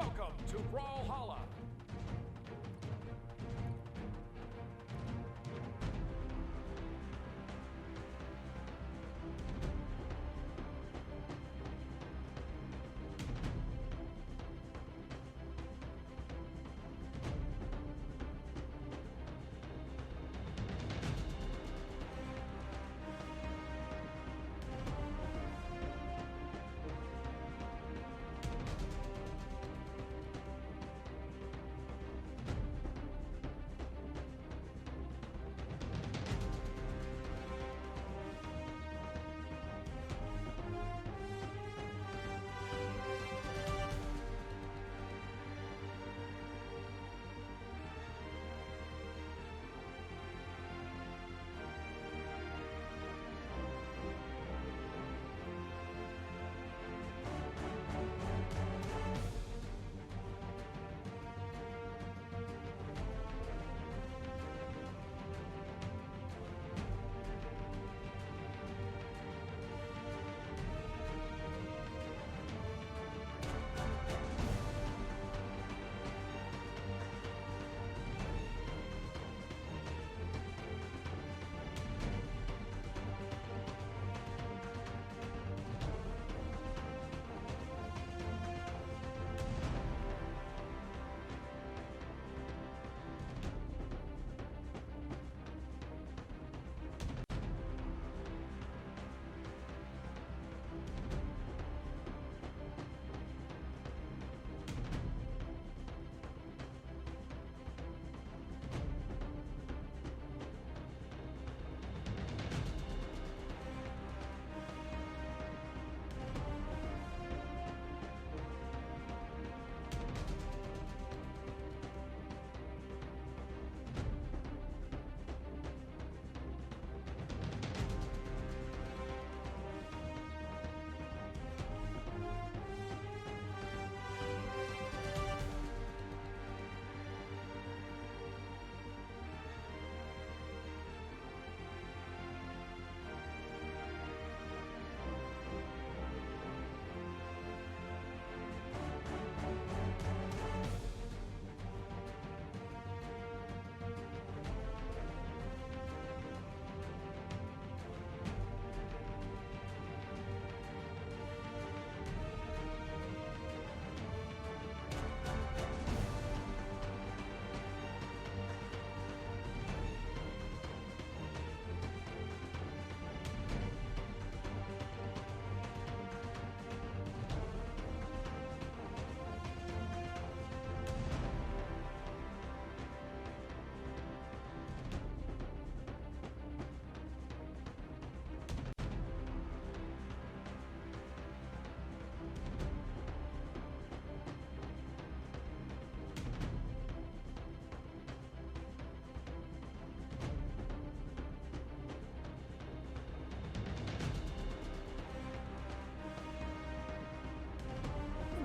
Welcome to Brawlhalla.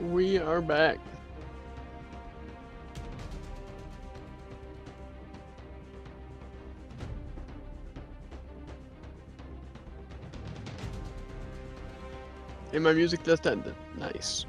We are back. And my music just ended. Nice.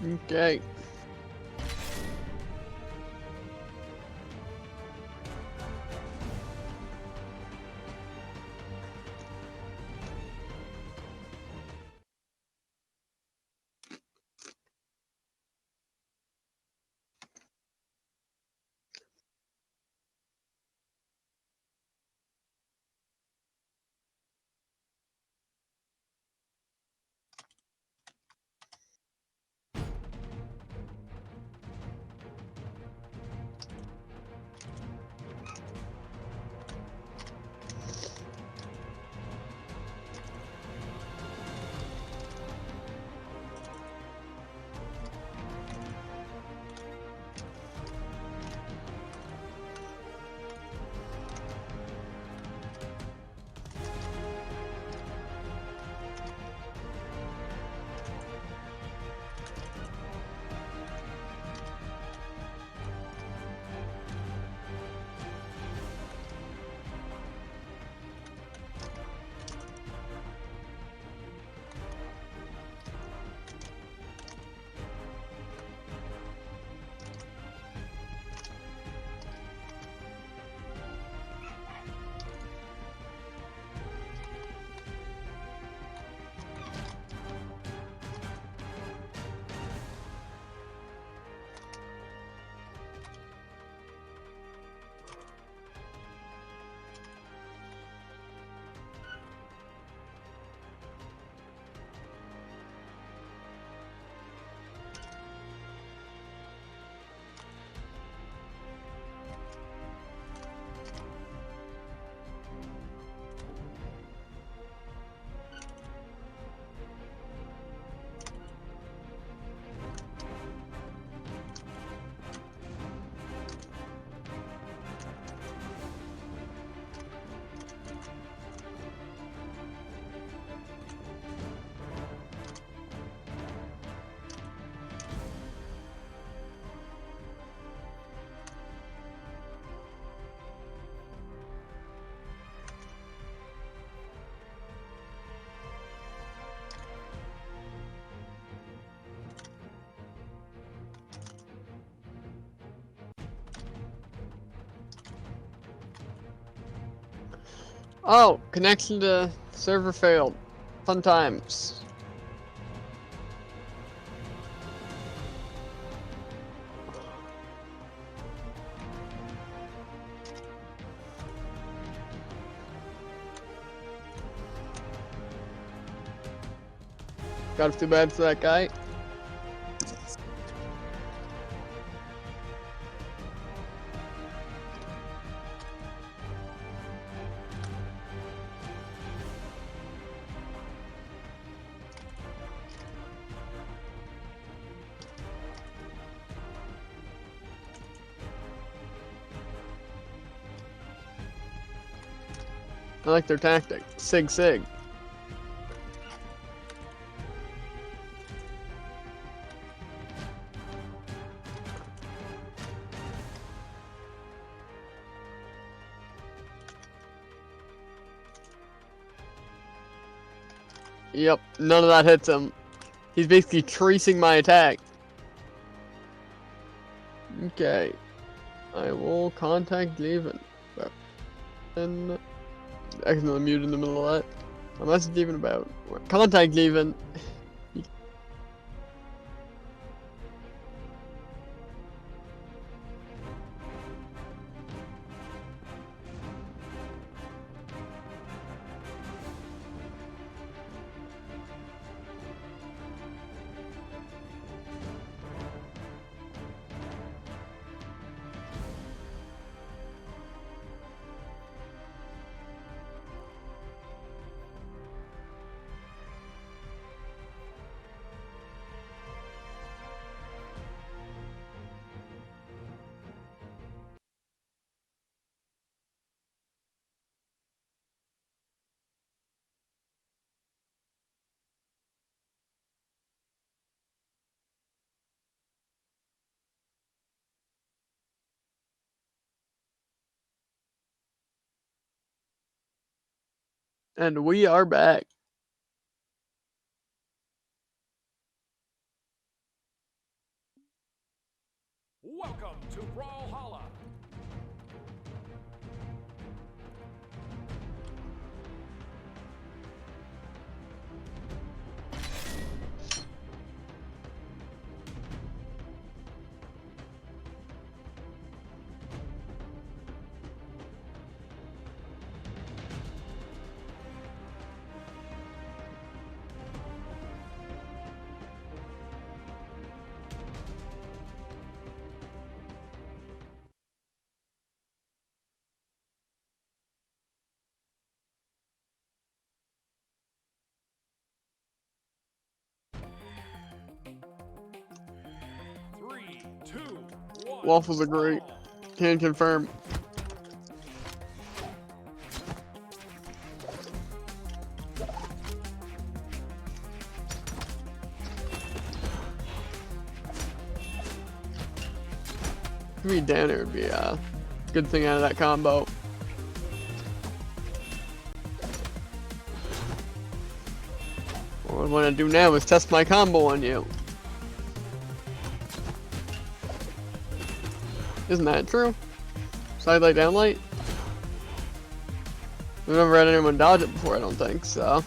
Okay. Oh, connection to server failed. Fun times. Got too bad for that guy. I like their tactic. Sig Sig. Yep, none of that hits him. He's basically tracing my attack. Okay. I will contact Levin. And I accidentally muted in the middle of that. My message even about contact Levin. And we are back. Welcome to Brawlhalla. Three, two, one. Waffles are great. Can confirm. Me down there would be a good thing out of that combo. What I want to do now is test my combo on you. Isn't that true? Side light, down light? I've never had anyone dodge it before, I don't think, so.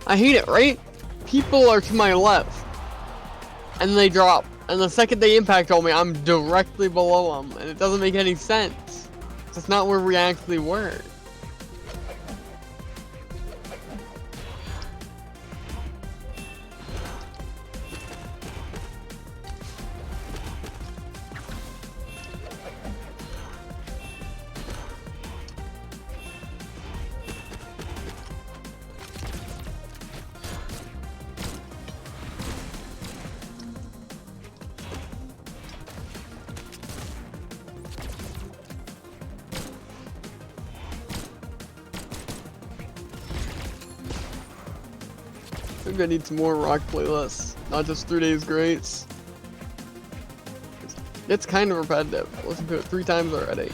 I hate it, right? People are to my left, and they drop. And the second they impact on me, I'm directly below them, and it doesn't make any sense. That's not where we actually were. I think I need some more rock playlists, not just 3 days greats. It's kind of repetitive. I listened to it 3 times already.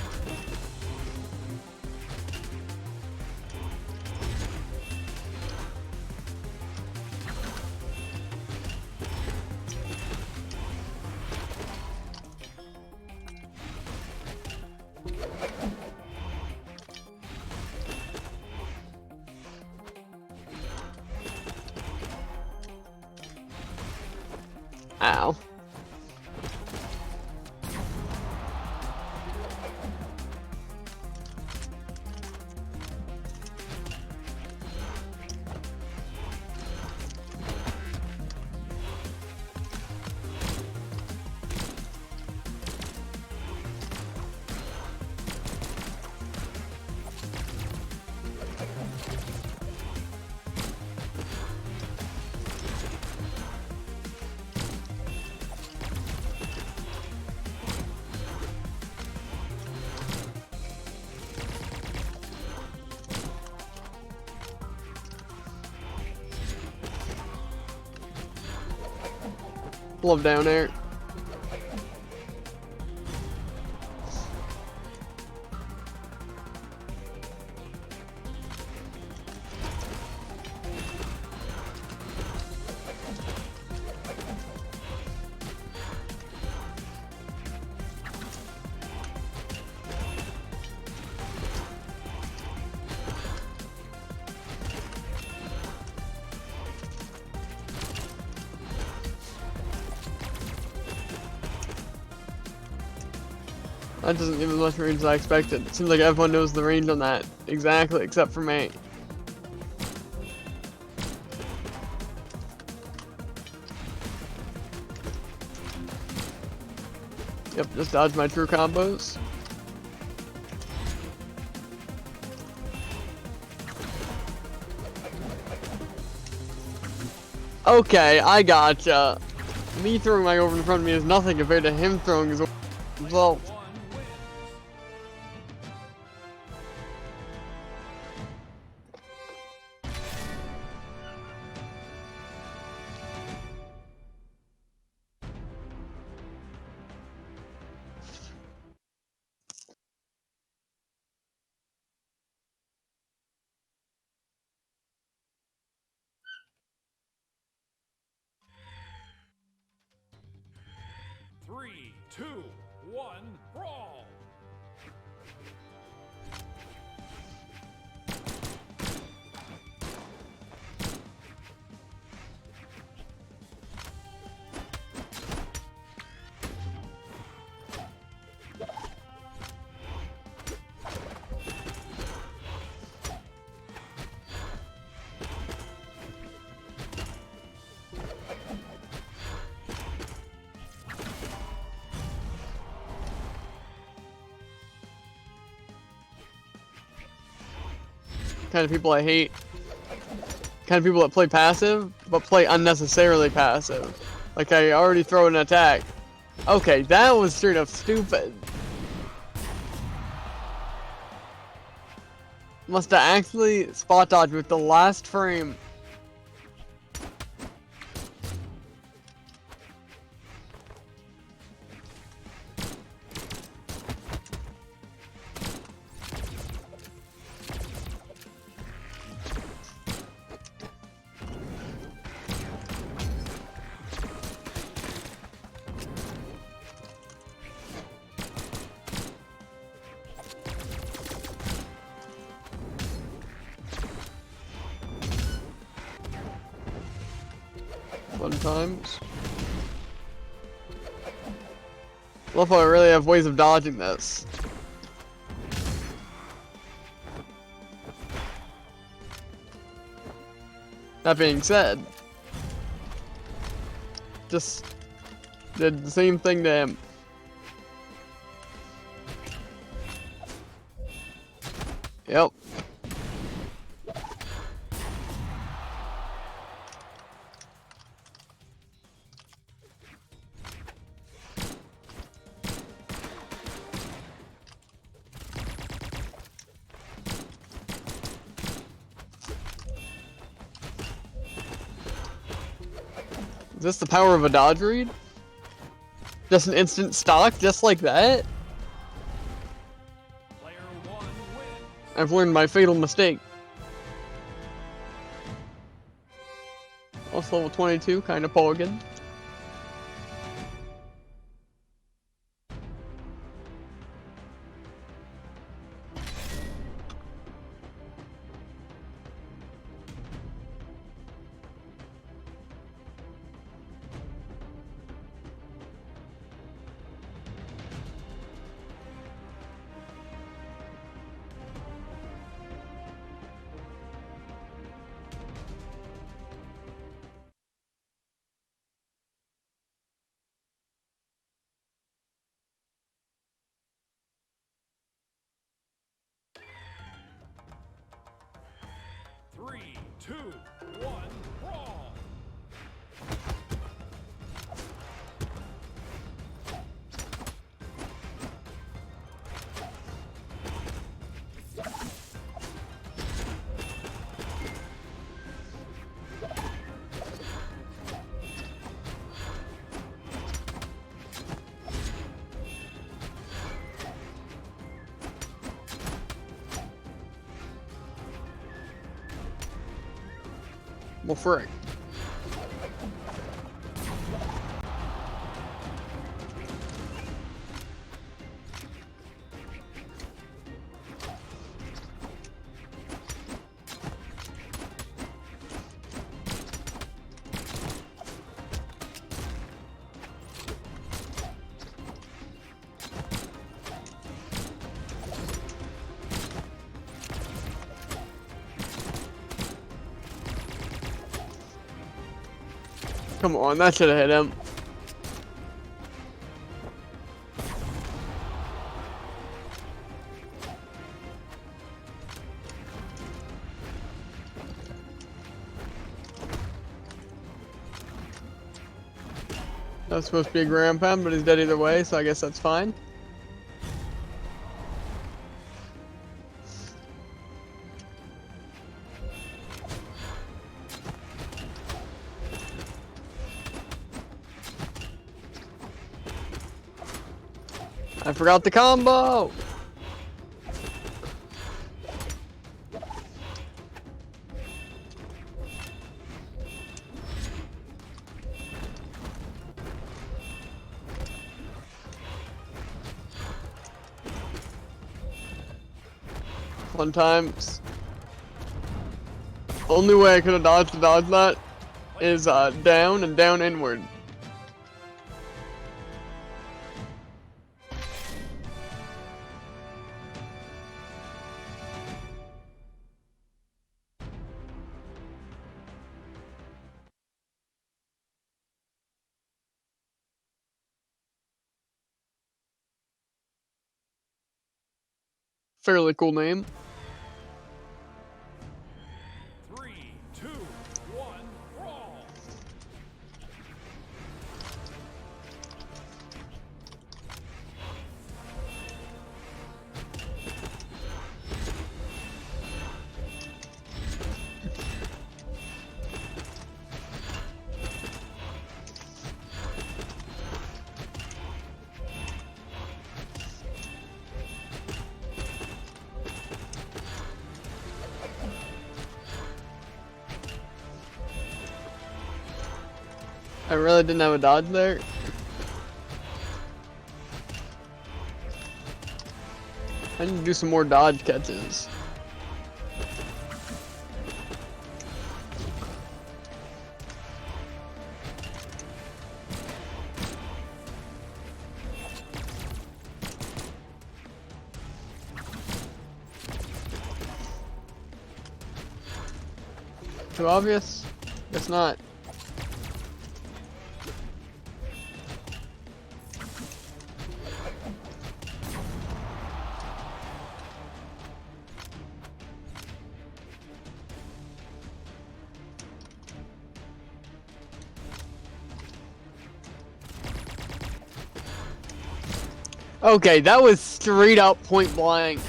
Ow. Love down air. That doesn't give as much range as I expected. It seems like everyone knows the range on that exactly, except for me. Yep, just dodge my true combos. Okay, I gotcha. Me throwing my over in front of me is nothing compared to him throwing his over himself. One wins. 3, 2, 1, brawl! Kind of people I hate. Kind of people that play passive, but play unnecessarily passive. Like I already throw an attack. Okay, that was straight up stupid. Must have actually spot dodged with the last frame. Sometimes. Love how I really have ways of dodging this. That being said, just did the same thing to him. Yep. Is this the power of a dodge read? Just an instant stock, just like that? Player 1 wins. I've learned my fatal mistake. Also level 22, kinda poggin. 2, 1, brawl. Well, frick. Come on, that should have hit him. That was supposed to be a ground pound, but he's dead either way, so I guess that's fine. I forgot the combo! Fun times. Only way I could have dodged that is down and down inward. Fairly cool name. 3, 2, 1, brawl. I really didn't have a dodge there. I need to do some more dodge catches. Too obvious? Guess not. Okay, that was straight up point blank.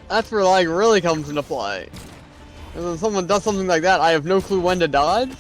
That's where lag really comes into play. And when someone does something like that, I have no clue when to dodge.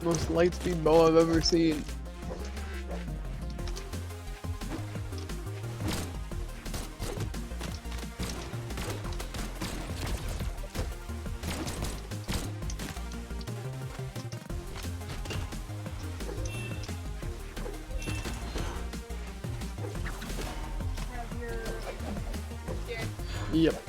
Most light speed bow I've ever seen. Yep.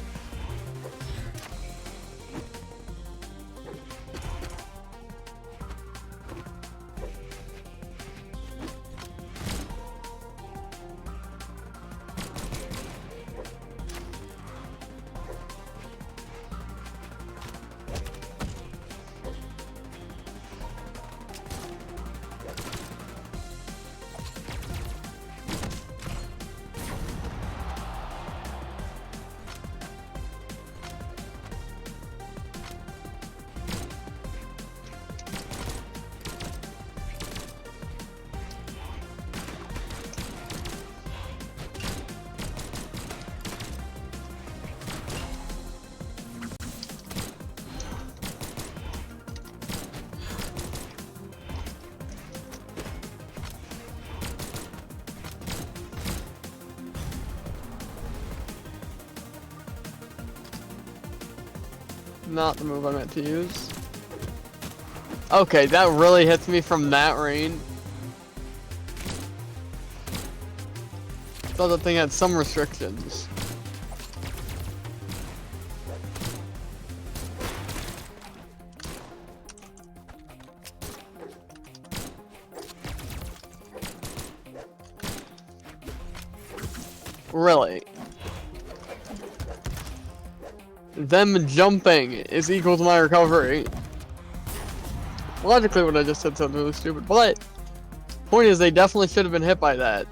Not the move I meant to use. Okay, that really hits me from that range. Thought that thing had some restrictions. Really? Them jumping is equal to my recovery. Logically, what I just said sounds really stupid, but point is, they definitely should have been hit by that.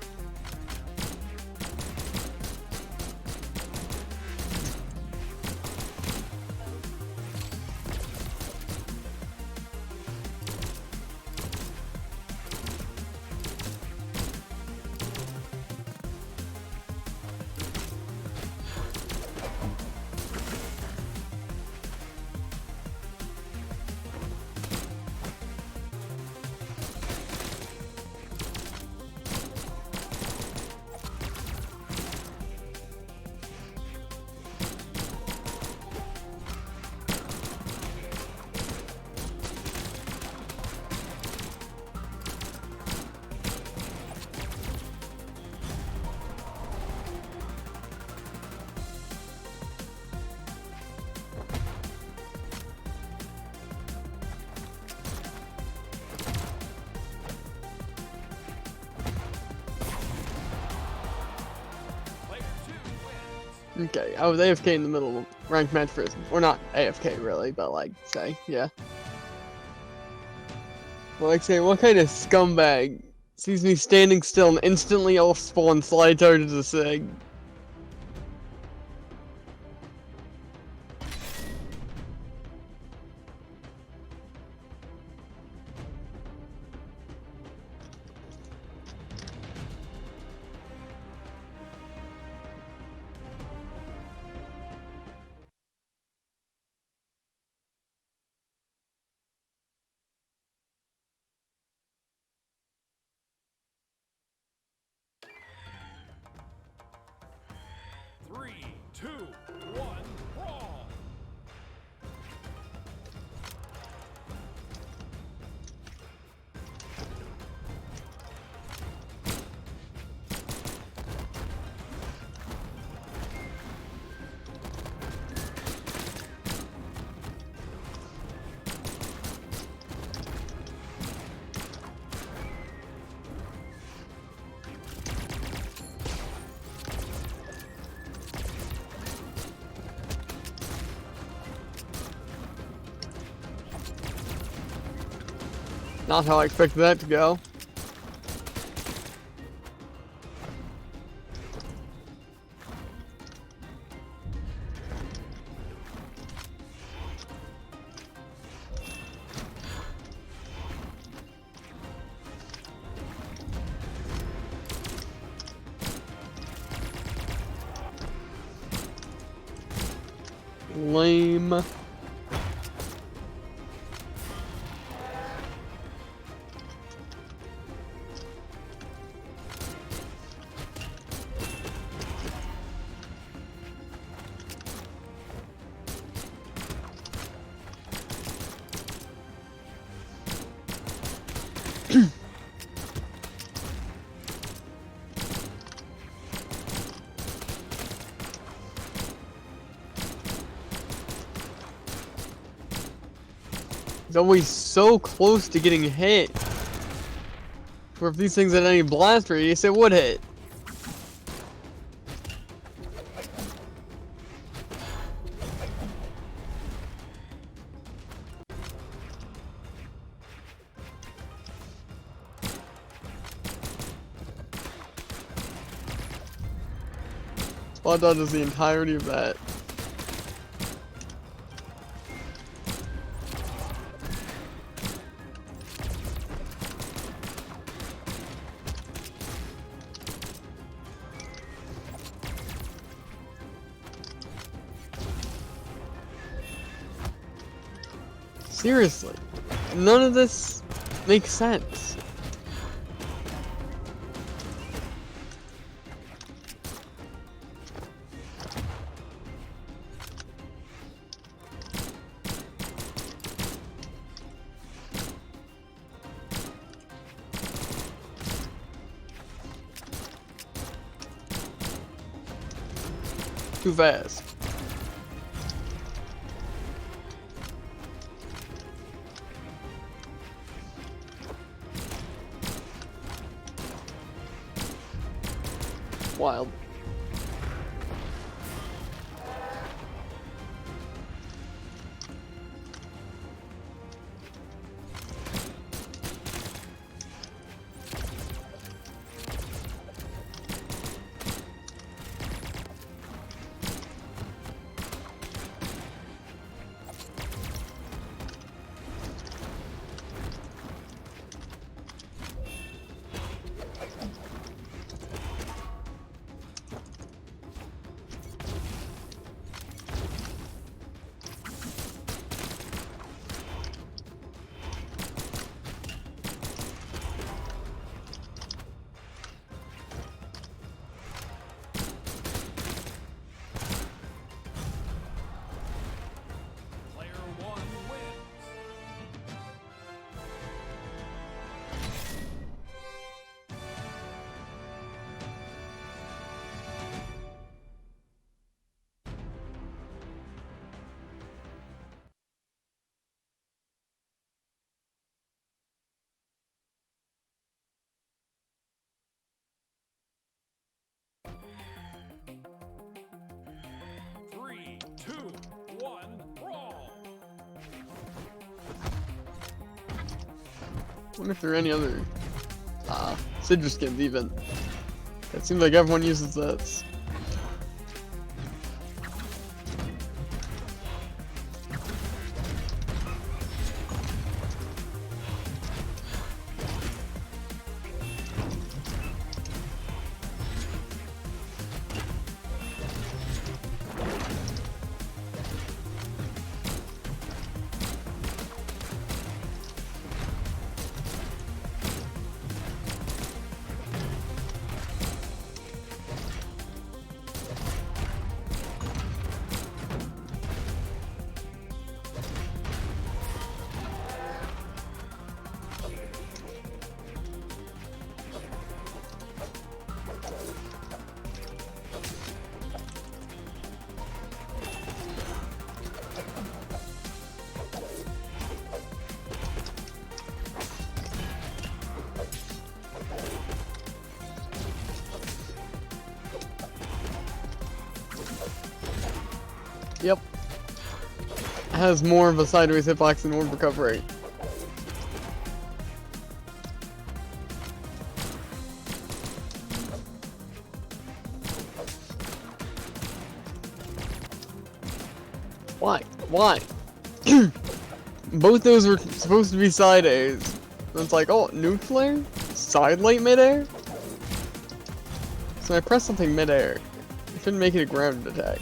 Okay, I was AFK in the middle of a ranked match for, or not AFK really, but like, say, yeah. Well, like say, what kind of scumbag sees me standing still and instantly I'll spawn slide charges a sig? Three, two, one, brawl. Not how I expected that to go. Lame. He's always so close to getting hit. Where if these things had any blast radius, it would hit. Spot dodges the entirety of that. Seriously, none of this makes sense. Too fast. Wild. Player one wins. Three, two, one, brawl. Wonder if there are any other Sidra skins even. It seems like everyone uses this. Yep. It has more of a sideways hitbox than orb recovery. Why? Why? Both those were supposed to be side A's. And it's like, oh, nuke flare? Side light midair? So I press something midair. It shouldn't make it a grounded attack.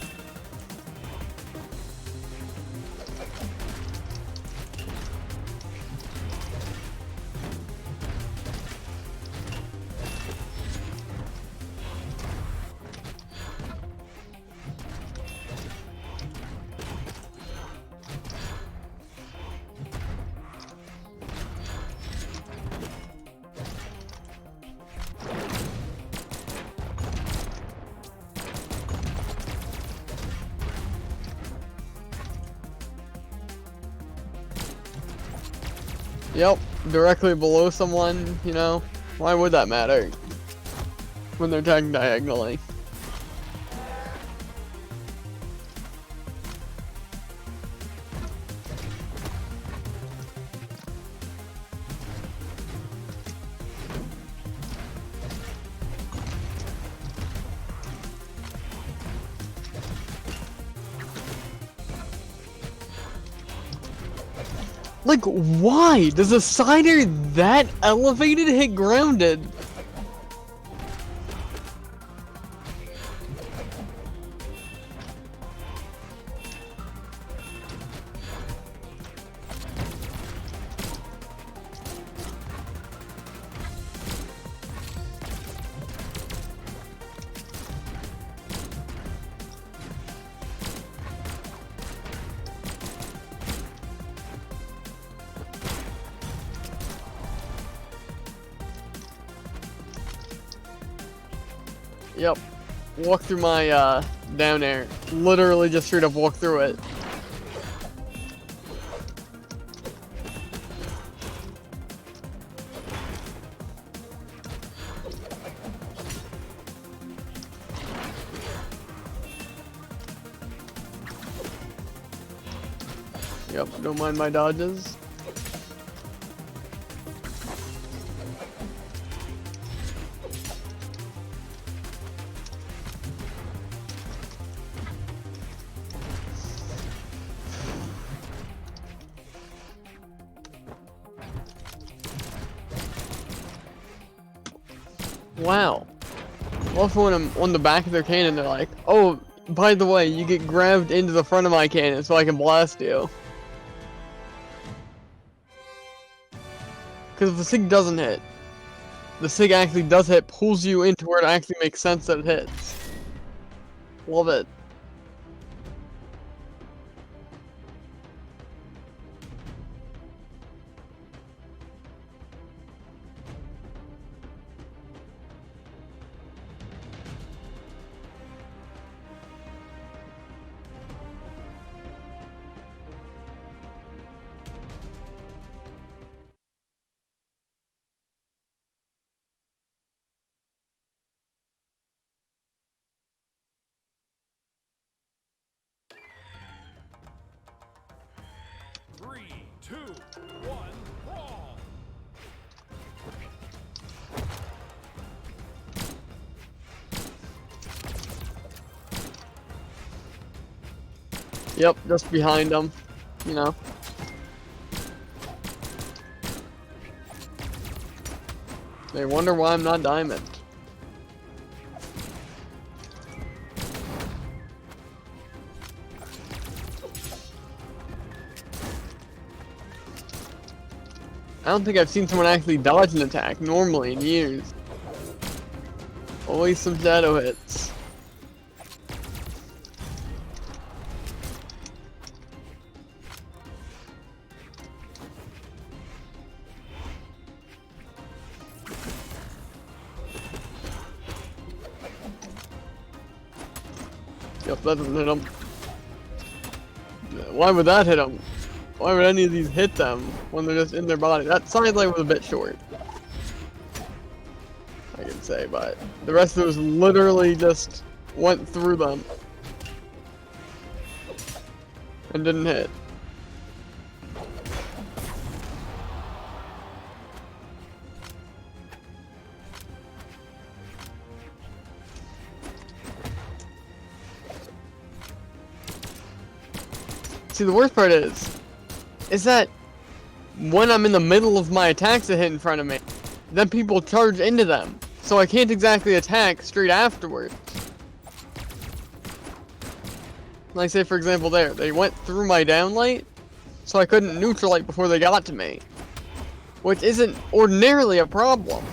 Yep, directly below someone, you know? Why would that matter? When they're attacking diagonally. Like, why does a cider that elevated hit grounded? Yep. Walk through my, down air. Literally just straight up walk through it. Yep, don't mind my dodges. Wow. Also when I'm on the back of their cannon, they're like, oh, by the way, you get grabbed into the front of my cannon so I can blast you. Because if the SIG doesn't hit, the SIG actually does hit, pulls you into where it actually makes sense that it hits. Love it. Three, two, one, brawl! Yep, just behind them, you know. They wonder why I'm not diamond. I don't think I've seen someone actually dodge an attack normally in years. Always some shadow hits. Yep, that doesn't hit them. Why would that hit them? Why would any of these hit them when they're just in their body? That side light was a bit short, I can say, but the rest of those literally just went through them and didn't hit. See, the worst part is that when I'm in the middle of my attacks that hit in front of me, then people charge into them, so I can't exactly attack straight afterwards. Like say for example there, they went through my downlight, so I couldn't neutralite before they got to me, which isn't ordinarily a problem.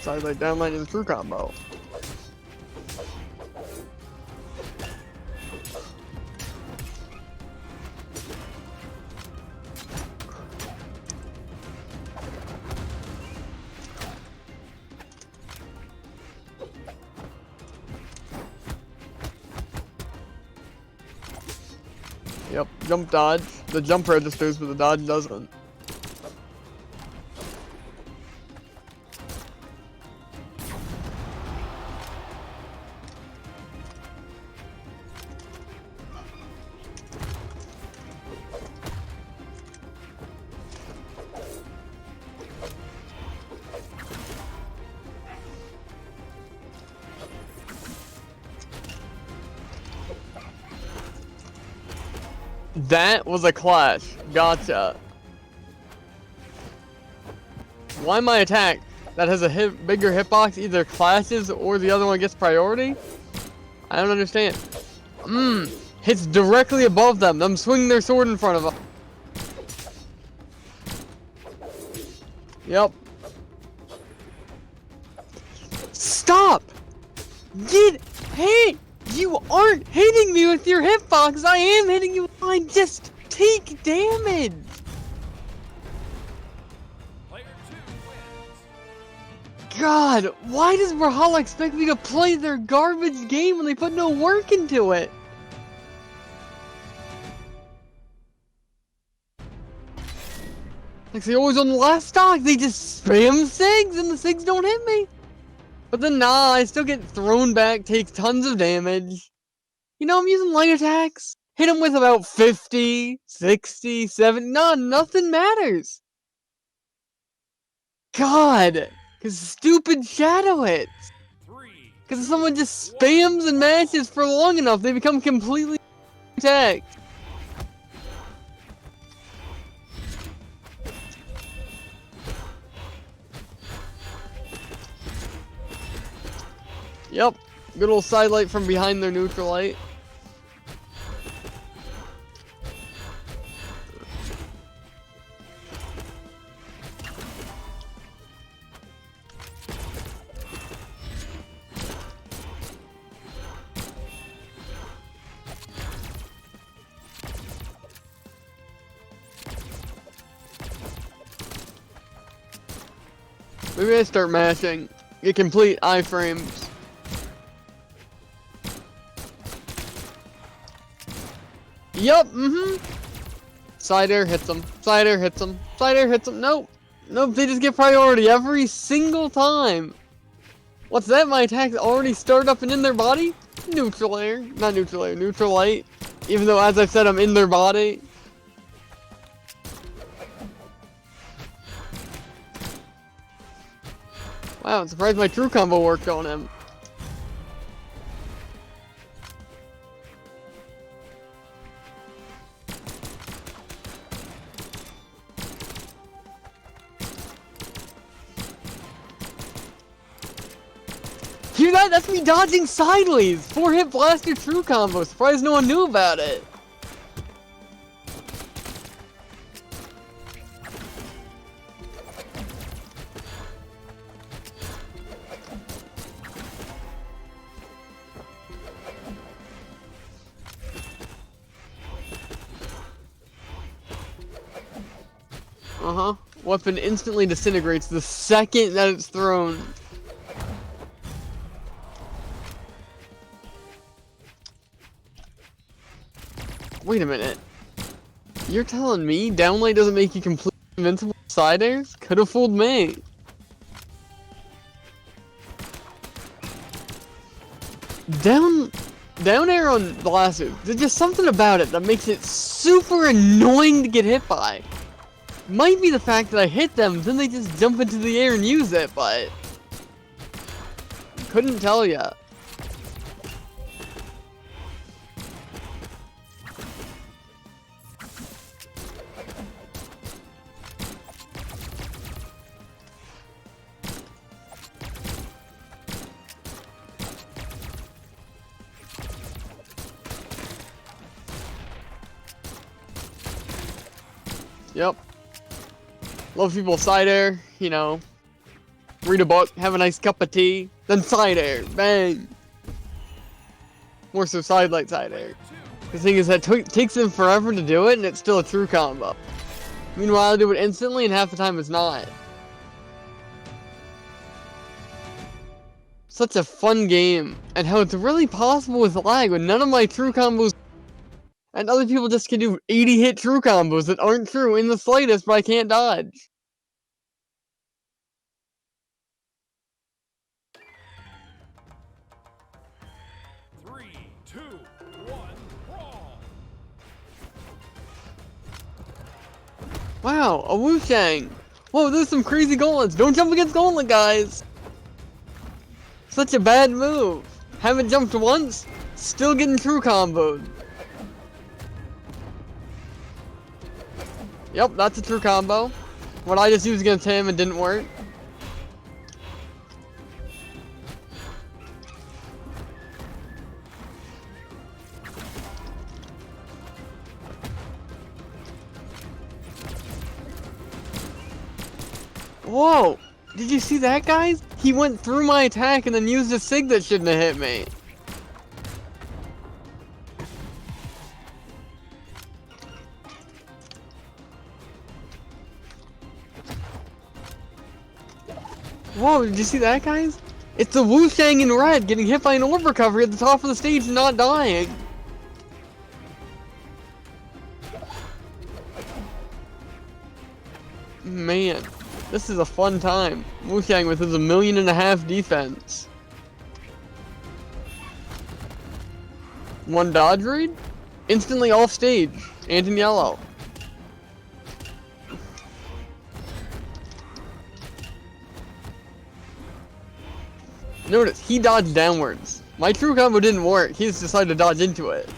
Side light downlight is a true combo. Yep, jump dodge. The jump registers, but the dodge doesn't. That was a clash. Gotcha. Why my attack that has a bigger hitbox either clashes or the other one gets priority? I don't understand. Hits directly above them. Them swinging their sword in front of them. Yep. Stop! Get hit! You aren't hitting me with your hitbox! I am hitting you with mine! Just take damage! Player 2 wins. God, why does Brawlhalla expect me to play their garbage game when they put no work into it? Like they always on the last stock, they just spam SIGs and the SIGs don't hit me. But then nah, I still get thrown back, take tons of damage. You know, I'm using light attacks. Hit him with about 50, 60, 70, nothing matters. God, cause stupid shadow hits. 3, Cause someone just spams and mashes for long enough, they become completely attacked. Yep, good old sidelight from behind their neutral light. Maybe I start mashing. Get complete iframes. Yup, Side air hits them. Side air hits them. Side air hits them. Nope. Nope, they just get priority every single time. What's that? My attack's already started up and in their body? Neutral air. Not neutral air, neutral light. Even though, as I said, I'm in their body. Wow, I'm surprised my true combo worked on him. Hear that? That's me dodging sideways! 4-hit blaster true combo. Surprised no one knew about it. Weapon instantly disintegrates the second that it's thrown. Wait a minute. You're telling me downlight doesn't make you completely invincible side airs? Could've fooled me. Down air on blasters. There's just something about it that makes it super annoying to get hit by. Might be the fact that I hit them, then they just jump into the air and use it, but couldn't tell ya. Yep. Love people side air, you know. Read a book, have a nice cup of tea, then side air, bang. More so side light side air. The thing is that takes them forever to do it, and it's still a true combo. Meanwhile, I do it instantly, and half the time it's not. Such a fun game, and how it's really possible with lag when none of my true combos. And other people just can do 80 hit true combos that aren't true in the slightest, but I can't dodge. Three, two, one, brawl. Wow, a Wushang. Whoa, there's some crazy gauntlets. Don't jump against gauntlet, guys. Such a bad move. Haven't jumped once, still getting true comboed. Yep, that's a true combo. What I just used against him and didn't work. Whoa! Did you see that, guys? He went through my attack and then used a sig that shouldn't have hit me. Whoa, did you see that, guys? It's the Wushang in red getting hit by an orb recovery at the top of the stage and not dying. Man, this is a fun time. Wushang with his 1.5 million defense. One dodge read? Instantly off stage, and in yellow. Notice, he dodged downwards. My true combo didn't work, he just decided to dodge into it.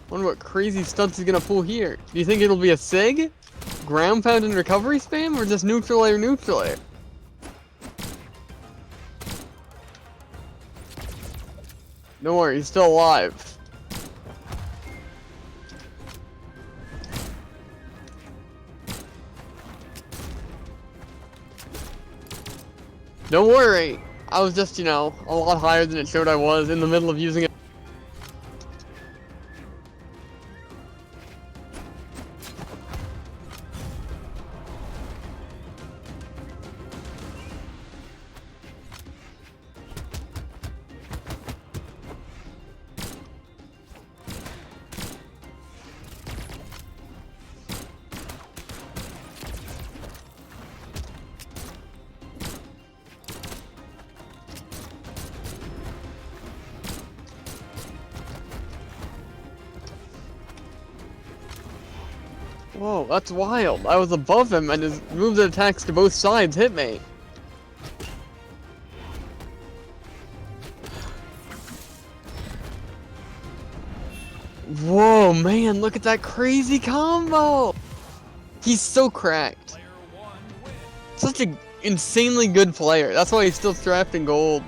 Wonder what crazy stunts he's gonna pull here. Do you think it'll be a sig? Ground pound and recovery spam? Or just neutral air, neutral air? Don't worry, he's still alive. Don't worry, I was just, you know, a lot higher than it showed I was in the middle of using it. Whoa, that's wild. I was above him and his move that attacks to both sides hit me. Whoa, man, look at that crazy combo! He's so cracked. Player one wins. Such an insanely good player. That's why he's still strapped in gold.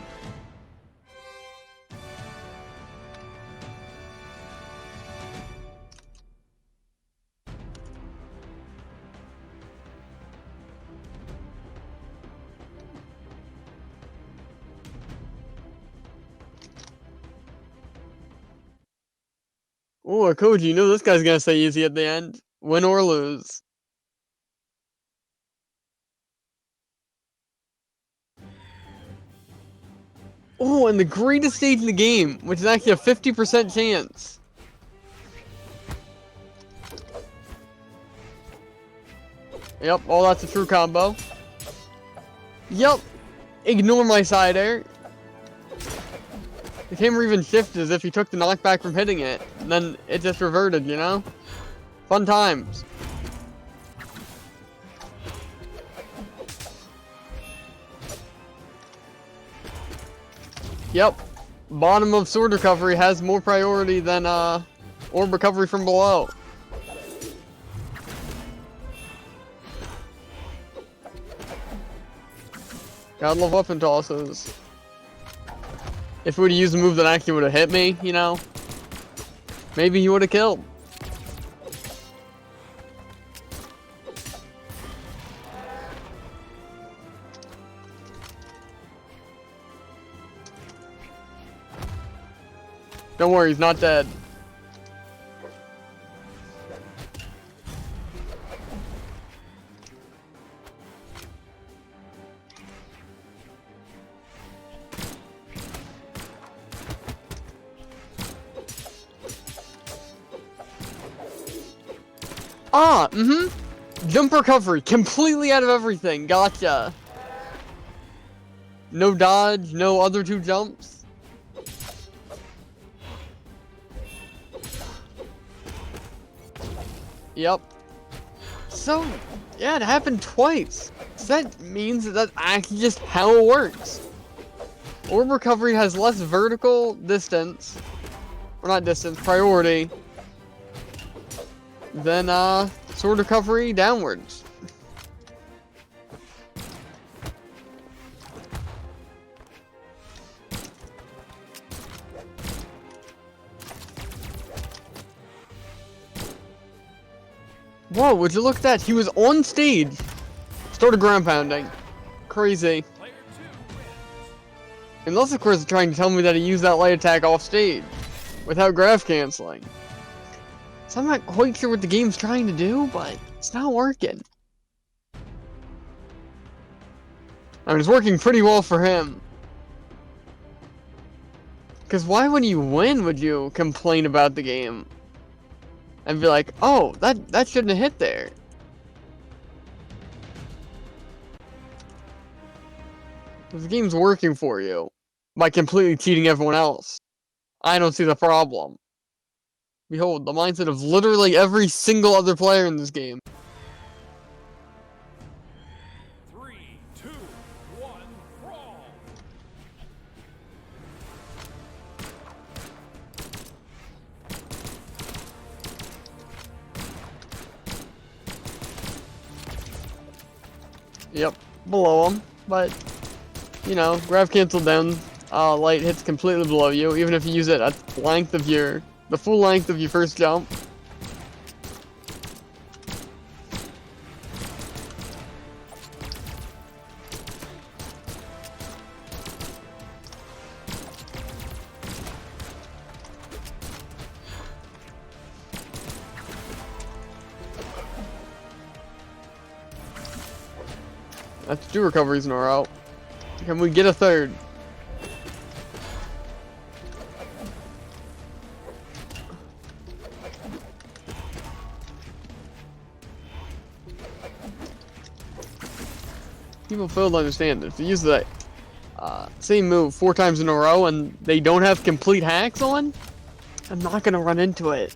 Oh, Koji, you know this guy's gonna say easy at the end. Win or lose. Oh, and the greatest stage in the game, which is actually a 50% chance. Yep, oh, that's a true combo. Yep, ignore my side air. The camera even shifted as if he took the knockback from hitting it, and then it just reverted, you know? Fun times. Yep, bottom of sword recovery has more priority than orb recovery from below. Gotta love weapon tosses. If we would have used a move that actually would have hit me, you know, maybe he would have killed. Don't worry, he's not dead. Ah, Jump recovery, completely out of everything. Gotcha. No dodge, no other two jumps. Yep. So, yeah, it happened twice. So that means that that's actually just how it works. Orb recovery has less vertical distance, or not distance, priority, than sword recovery downwards. Whoa, would you look at that? He was on stage. Started ground pounding. Crazy. Player 2 wins. Unless, of course, they're trying to tell me that he used that light attack off stage without graph canceling. So I'm not quite sure what the game's trying to do, but it's not working. I mean, it's working pretty well for him. Because why, when you win, would you complain about the game? And be like, oh, that shouldn't have hit there. This game's working for you by completely cheating everyone else. I don't see the problem. Behold, the mindset of literally every single other player in this game. 3, 2, 1, brawl. Yep, below him, but, you know, grab cancel down, light hits completely below you, even if you use it at the full length of your first jump. That's 2 recoveries in a row. Can we get a third? People fail to understand that if you use the same move 4 times in a row and they don't have complete hacks on, I'm not gonna run into it.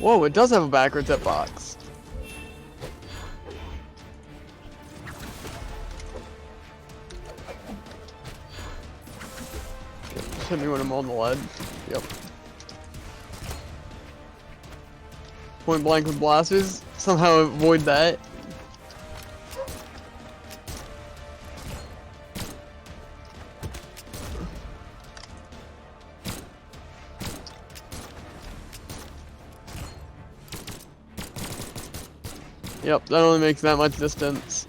Whoa, it does have a backwards hitbox. Just hit me when I'm on the ledge. Yep. Point blank with blasters. Somehow avoid that. Yep, that only makes that much distance.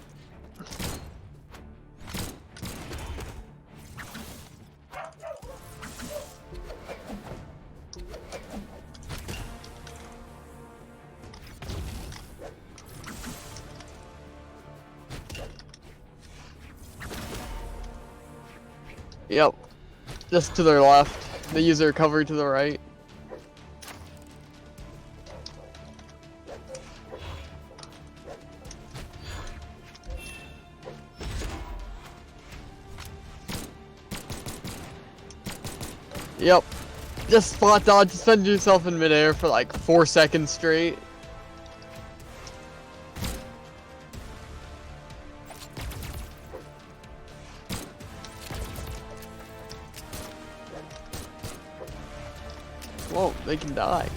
Yep, just to their left. They use their recovery to the right. Yep. Just spot dodge, suspend yourself in midair for like 4 seconds straight. Whoa, they can die.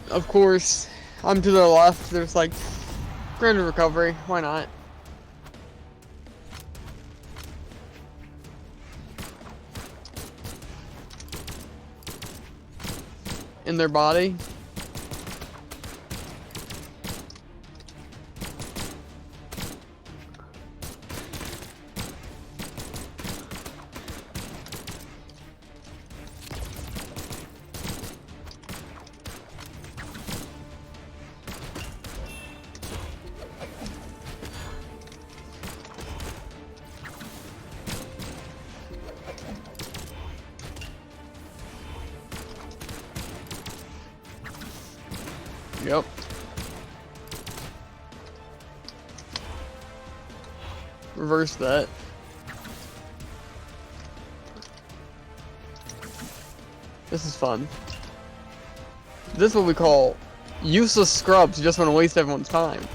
Of course. I'm to the left. There's like grand recovery. Why not? In their body. Yep. Reverse that. This is fun. This is what we call useless scrubs who just want to waste everyone's time.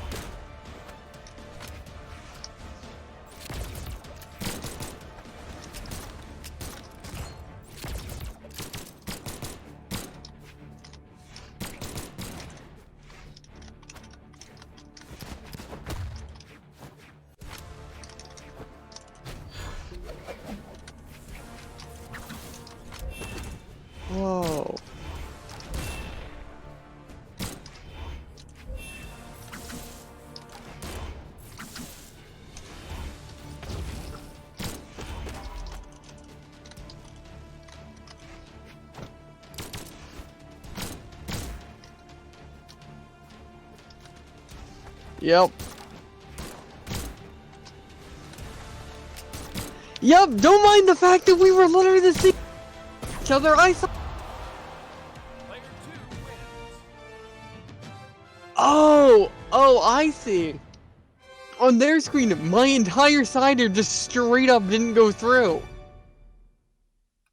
Whoa. Yep. Yep, don't mind the fact that we were literally the same each other. I saw. Player 2 wins. Oh, I see. On their screen, my entire side air just straight up didn't go through.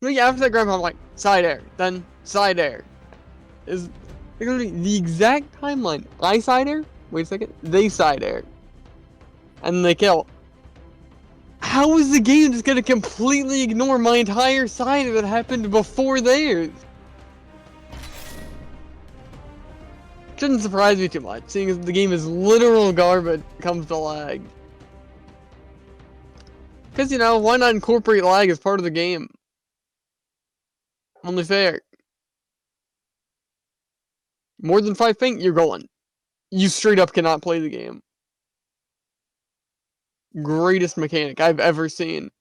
Like after that grandpa, I'm like, side air, then side air. Is literally the exact timeline. I side air, wait a second, they side air. And then they kill. How is the game just gonna completely ignore my entire side air that happened before theirs? Shouldn't surprise me too much, seeing as the game is literal garbage when it comes to lag. Because, you know, why not incorporate lag as part of the game? Only fair. More than 5 ping, you're going. You straight up cannot play the game. Greatest mechanic I've ever seen.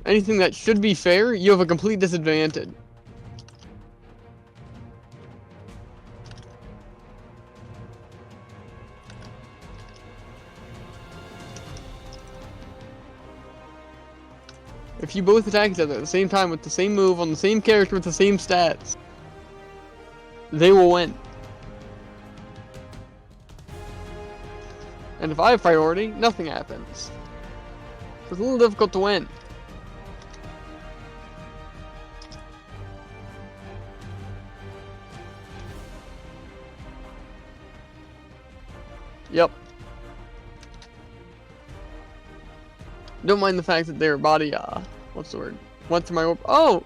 Anything that should be fair, you have a complete disadvantage. If you both attack each other at the same time with the same move on the same character with the same stats, they will win. And if I have priority, nothing happens. It's a little difficult to win. Yep. Don't mind the fact that their body, what's the word? Went through my orb. Oh!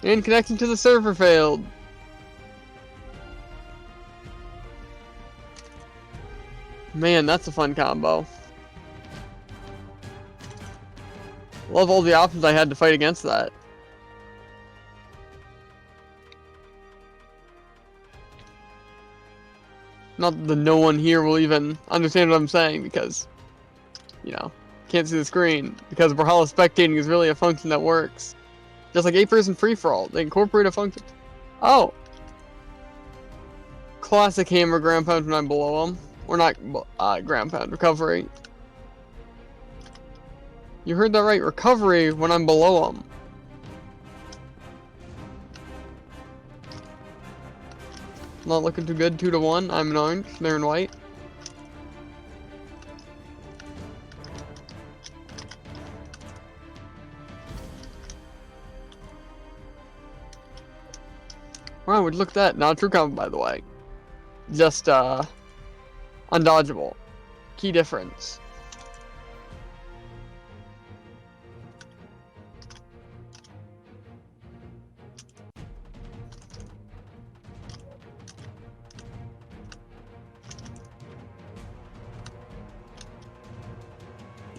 And connection to the server failed. Man, that's a fun combo. Love all the options I had to fight against that. Not that no one here will even understand what I'm saying because, you know, can't see the screen. Because Brawlhalla spectating is really a function that works. Just like 8-person free-for-all, they incorporate a function. Oh! Classic hammer ground pound when I'm below them. Or not ground pound, recovery. You heard that right, recovery when I'm below them. Not looking too good, 2-1. I'm in orange, they're in white. Wow, look at that. Not a true combo, by the way. Just, undodgeable. Key difference.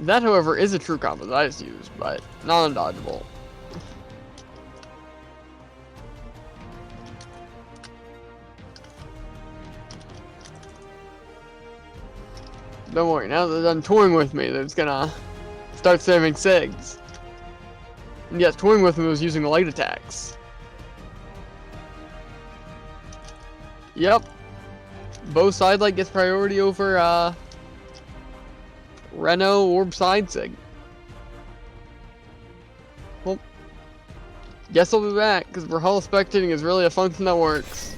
That, however, is a true combo that I just used, but not undodgeable. Don't worry, now that they're done toying with me, they're just gonna start saving SIGs. And yes, toying with me was using light attacks. Yep. Bow Sidelight gets priority over, Reno Orb Side Sig. Well, guess I'll be back, because Brawlhalla spectating is really a function that works.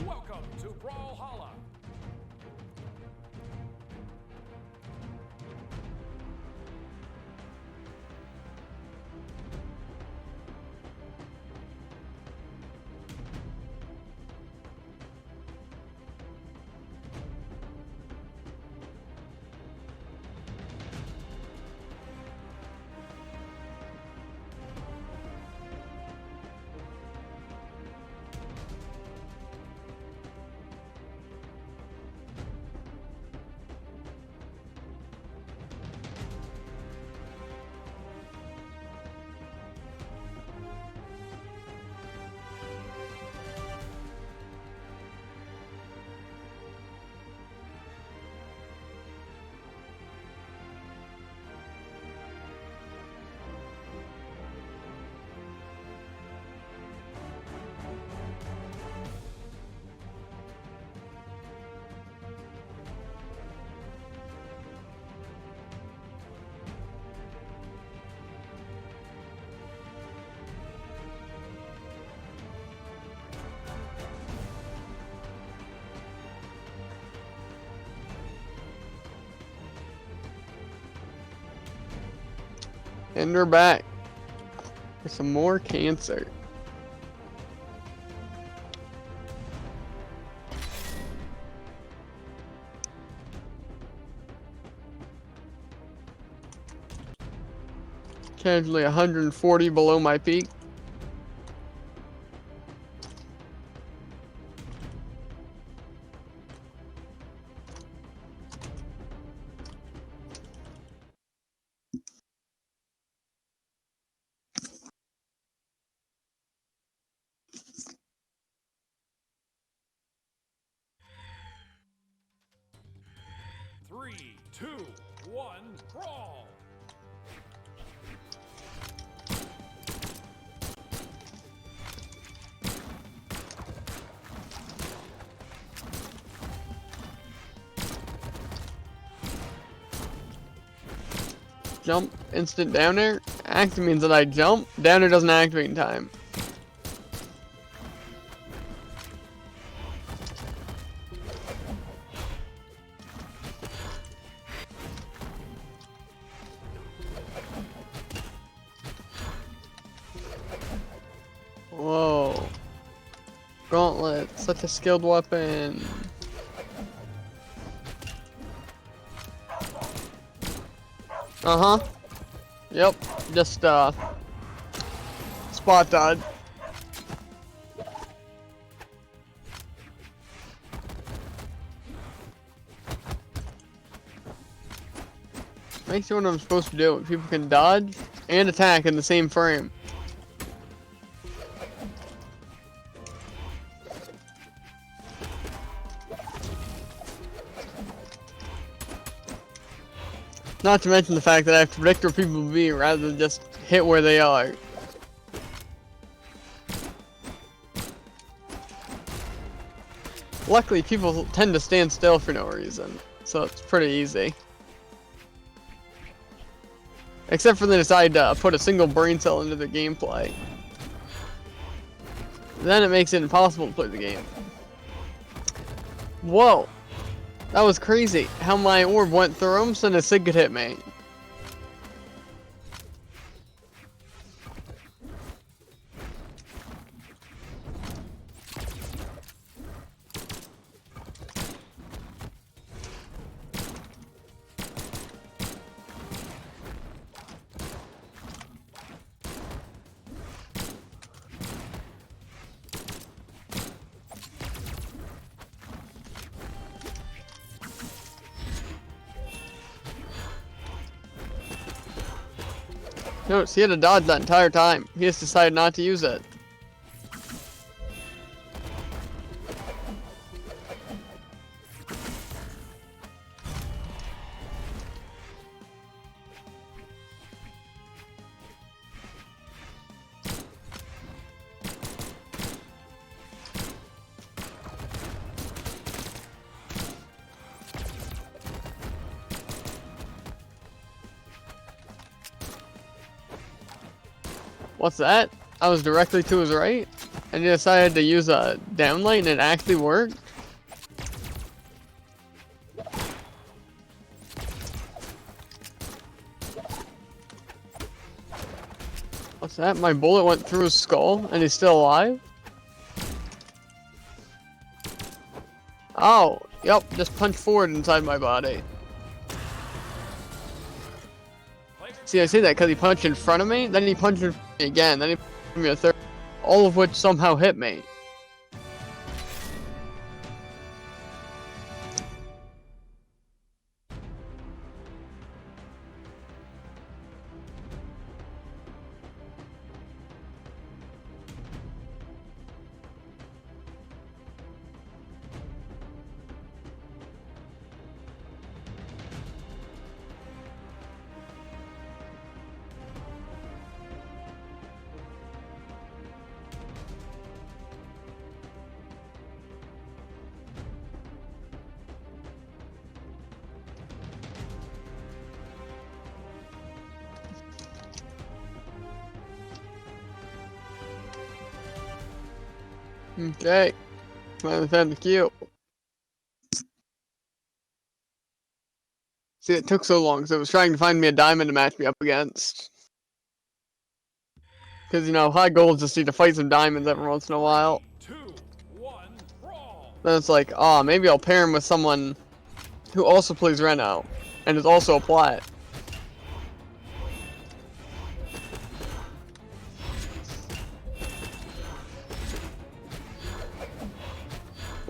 Welcome to Brawlhalla. And we're back for some more cancer. Casually 140 below my peak. Three, two, one, brawl. Jump, instant down air. Active means that I jump. Down air doesn't activate in time. Whoa. Gauntlet, such a skilled weapon. Uh-huh. Yep, just, spot dodge. Makes me what I'm supposed to do. People can dodge and attack in the same frame. Not to mention the fact that I have to predict where people will be rather than just hit where they are. Luckily, people tend to stand still for no reason, so it's pretty easy. Except for they decide to put a single brain cell into the gameplay. Then it makes it impossible to play the game. Whoa! That was crazy, how my orb went through him so the Sig could hit me. Notice he had a dodge that entire time. He just decided not to use it. What's that? I was directly to his right, and he decided to use a downlight and it actually worked. What's that? My bullet went through his skull and he's still alive? Oh, yep, just punch forward inside my body. See, I say that because he punched in front of me, then he punched in front of me again, then he punched me a third, all of which somehow hit me. Okay, finally found the queue. See, it took so long because it was trying to find me a diamond to match me up against. Because, you know, high gold just need to fight some diamonds every once in a while. 2, 1, brawl! Then it's like, oh, maybe I'll pair him with someone who also plays Reno and is also a plat.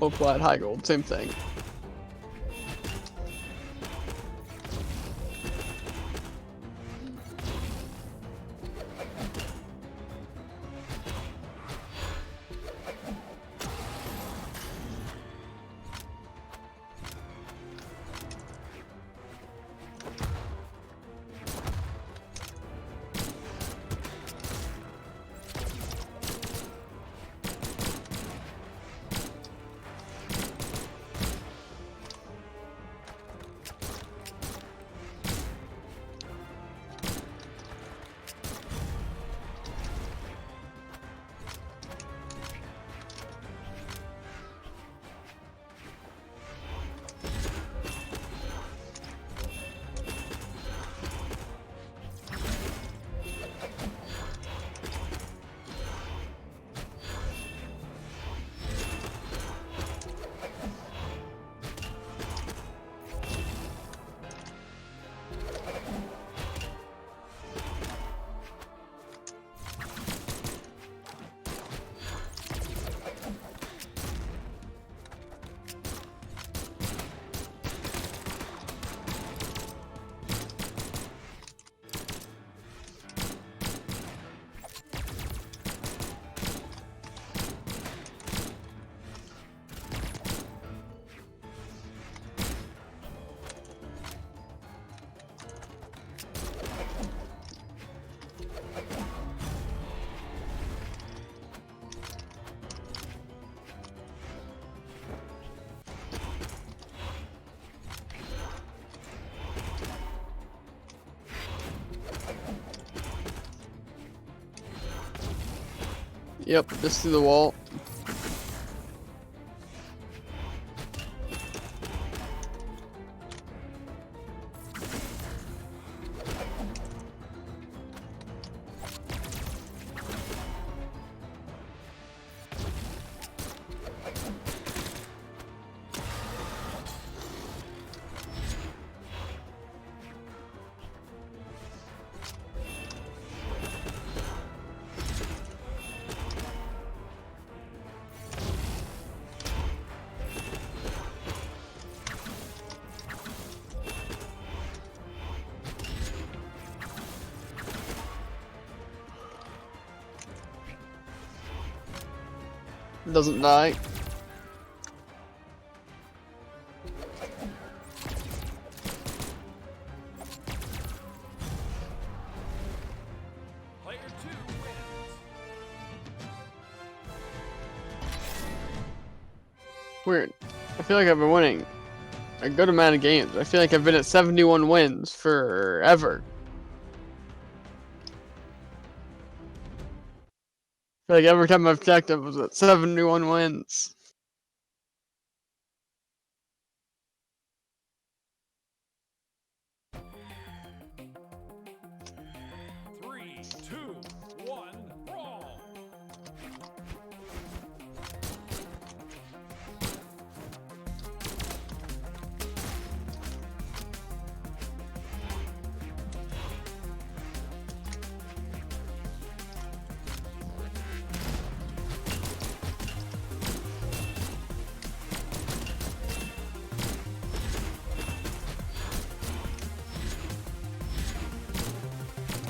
Low plat, high gold, same thing. Yep, just through the wall. Doesn't die. Player 2 wins. Weird. I feel like I've been winning a good amount of games. I feel like I've been at 71 wins forever. I feel like every time I've checked, I was at 71 wins. Three, two, one, brawl.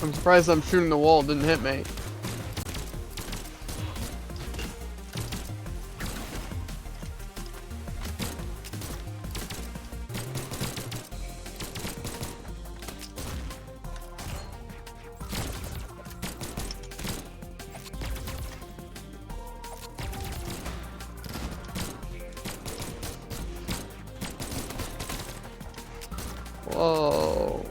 I'm surprised I'm shooting the wall, didn't hit me. Whoa.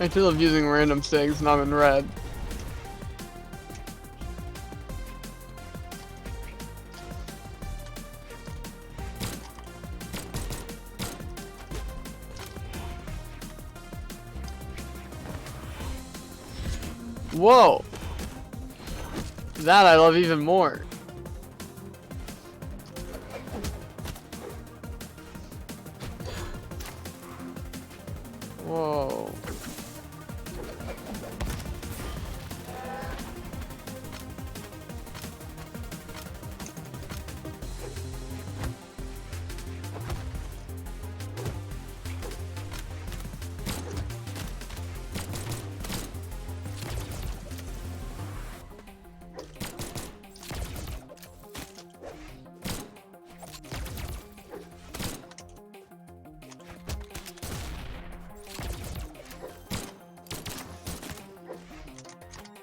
I do love using random things and I'm in red. Whoa! That I love even more. Whoa.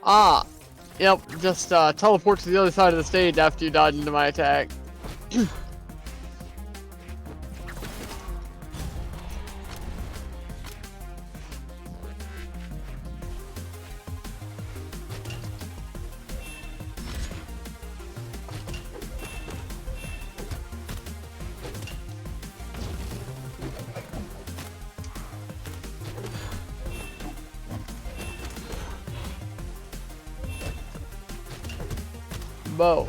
Ah, yep, just teleport to the other side of the stage after you dodge into my attack. Bow.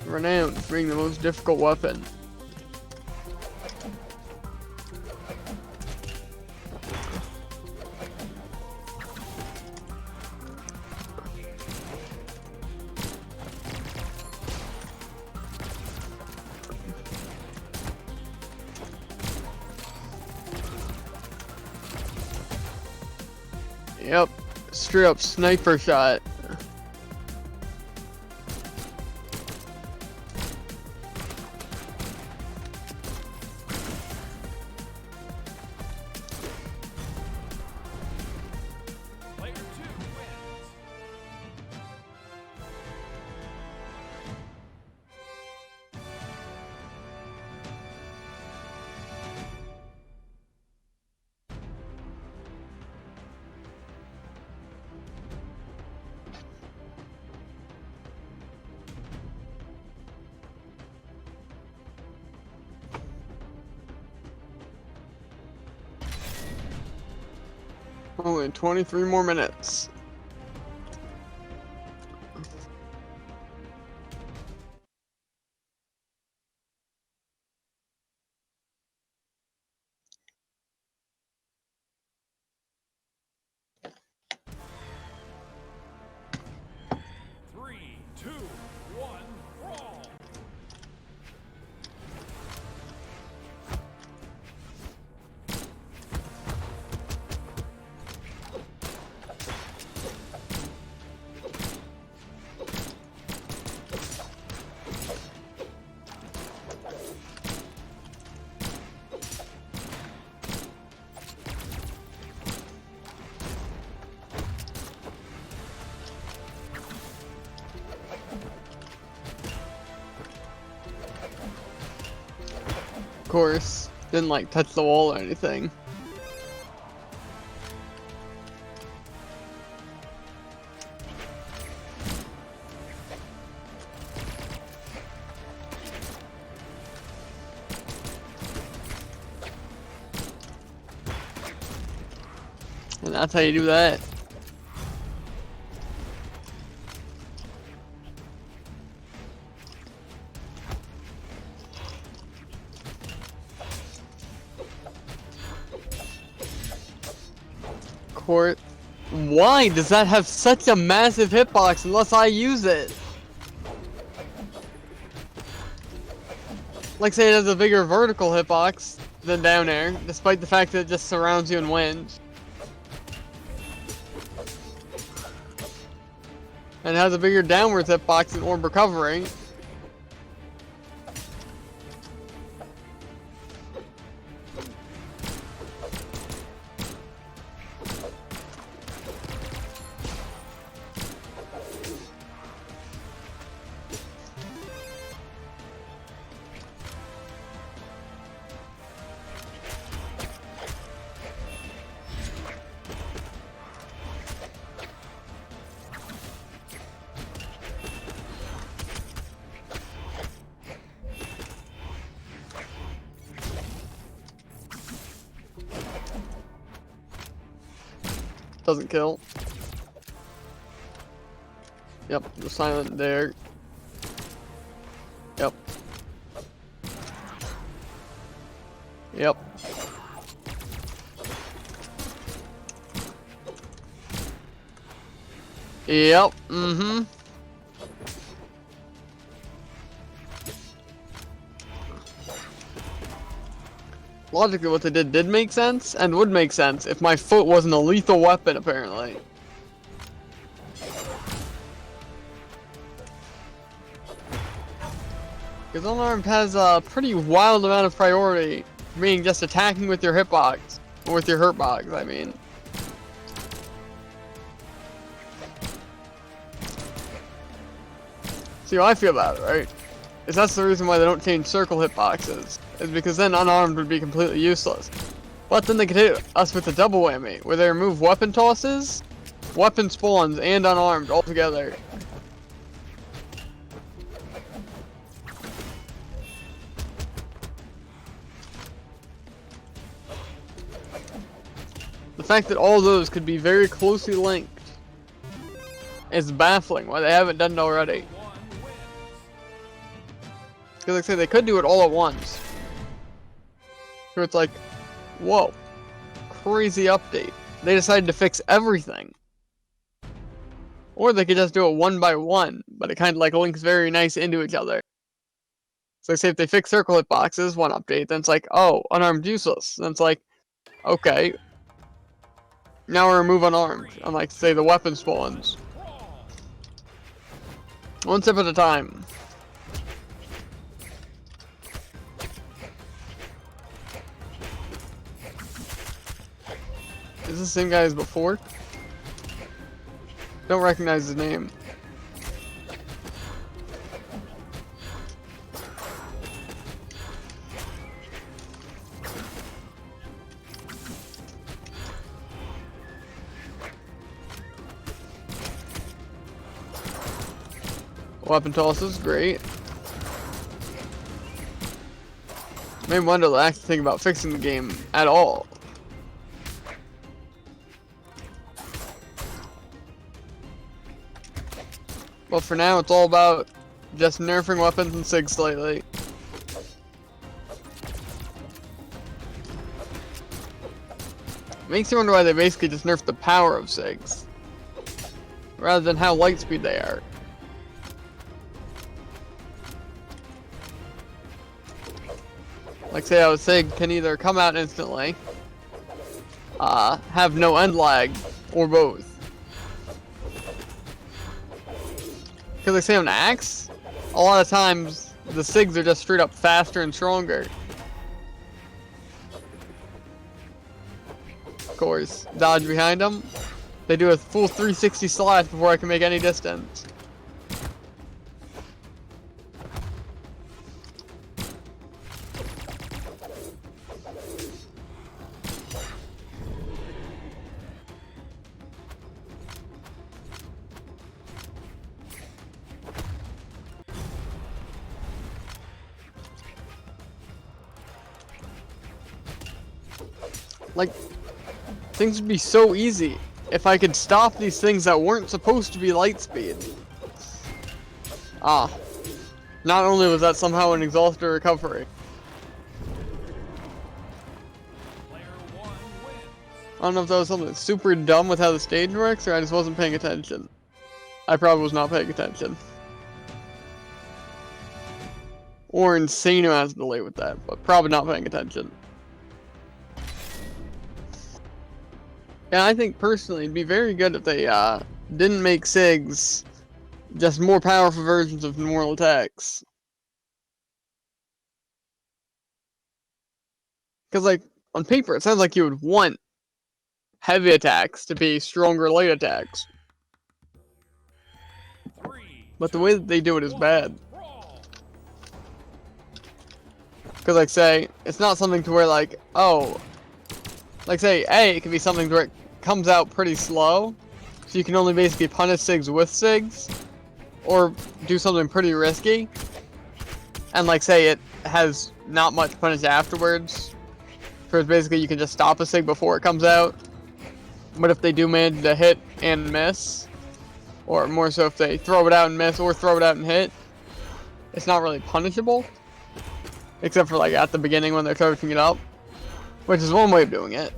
Renowned for being the most difficult weapon. Yep, straight up sniper shot. Player 2 wins. Only 23 more minutes. Three, two, one, brawl. Of course, didn't like touch the wall or anything. And that's how you do that. Court. Why does that have such a massive hitbox unless I use it? Like say it has a bigger vertical hitbox than down air, despite the fact that it just surrounds you and wins. And it has a bigger downwards hitbox than orb recovery. Doesn't kill. Yep, the silent there. Yep. Yep. Yep, mm-hmm. Logically, what they did make sense, and would make sense if my foot wasn't a lethal weapon, apparently. Because unarmed has a pretty wild amount of priority, meaning just attacking with your hitbox. Or with your hurtbox, I mean. See how I feel about it, right? Is that's the reason why they don't change circle hitboxes. Is because then unarmed would be completely useless. But then they could hit us with a double whammy, where they remove weapon tosses, weapon spawns, and unarmed altogether. The fact that all those could be very closely linked is baffling why they haven't done it already. One wins. Because like I say, they could do it all at once. So it's like, whoa, crazy update. They decided to fix everything. Or they could just do it one by one, but it kind of like links very nice into each other. So say if they fix circle hitboxes, one update, then it's like, oh, unarmed useless. Then it's like, okay. Now we remove unarmed, on like say the weapon spawns. Brawl. One step at a time. Is this the same guy as before? Don't recognize his name. Weapon tosses, great. Made me wonder to actually think about fixing the game at all. But for now, it's all about just nerfing weapons and SIG slightly. Makes you wonder why they basically just nerfed the power of SIGs, rather than how light speed they are. Like say how a SIG can either come out instantly, have no end lag, or both. Because like say on Axe, a lot of times the SIGs are just straight up faster and stronger. Of course, dodge behind them. They do a full 360 slash before I can make any distance. Like, things would be so easy if I could stop these things that weren't supposed to be light speed. Not only was that somehow an exhausted recovery. Player 1 wins. I don't know if that was something super dumb with how the stage works, or I just wasn't paying attention. I probably was not paying attention. Or insane amounts of delay with that, but probably not paying attention. Yeah, I think personally it'd be very good if they didn't make SIGs just more powerful versions of normal attacks. Because like on paper it sounds like you would want heavy attacks to be stronger light attacks. 3, But the way that they do it is 1, bad. brawl. Because like say, it's not something to where like, oh, like say A, it can be something where it comes out pretty slow, so you can only basically punish SIGs with SIGs, or do something pretty risky, and like say it has not much punish afterwards, so it's basically you can just stop a SIG before it comes out, but if they do manage to hit and miss, or more so if they throw it out and miss, or throw it out and hit, it's not really punishable, except for like at the beginning when they're charging it up, which is one way of doing it.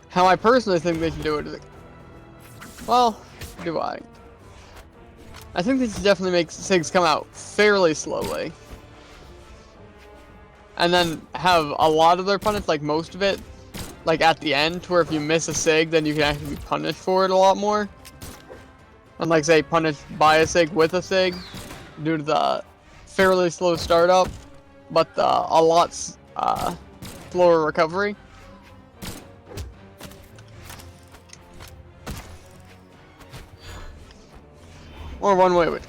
How I personally think they should do it is, well, do I? I think they should definitely make SIGs come out fairly slowly. And then have a lot of their punish, like most of it, like at the end, to where if you miss a SIG, then you can actually be punished for it a lot more. And like say, punished by a SIG with a SIG, due to the fairly slow startup, but a lot slower recovery. Or one way, which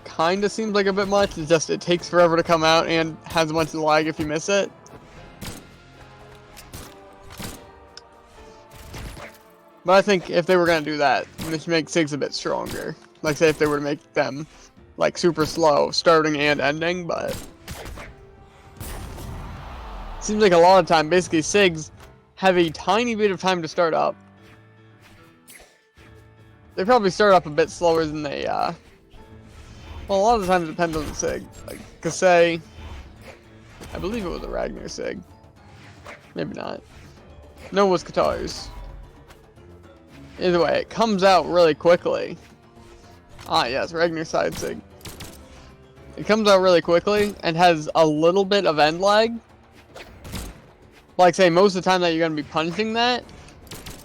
kinda seems like a bit much, is just it takes forever to come out and has a bunch of lag if you miss it. But I think if they were gonna do that, they should make SIGs a bit stronger. Like say if they were to make them like super slow, starting and ending, but seems like a lot of time, basically SIGs have a tiny bit of time to start up. They probably start up a bit slower than they, well, a lot of the time it depends on the SIG. Like, cause say, I believe it was a Ragnar SIG. Maybe not. No, it was Katar's. Either way, it comes out really quickly. Ah, yes, Ragnar side SIG. It comes out really quickly and has a little bit of end lag. Like, say, most of the time that you're going to be punishing that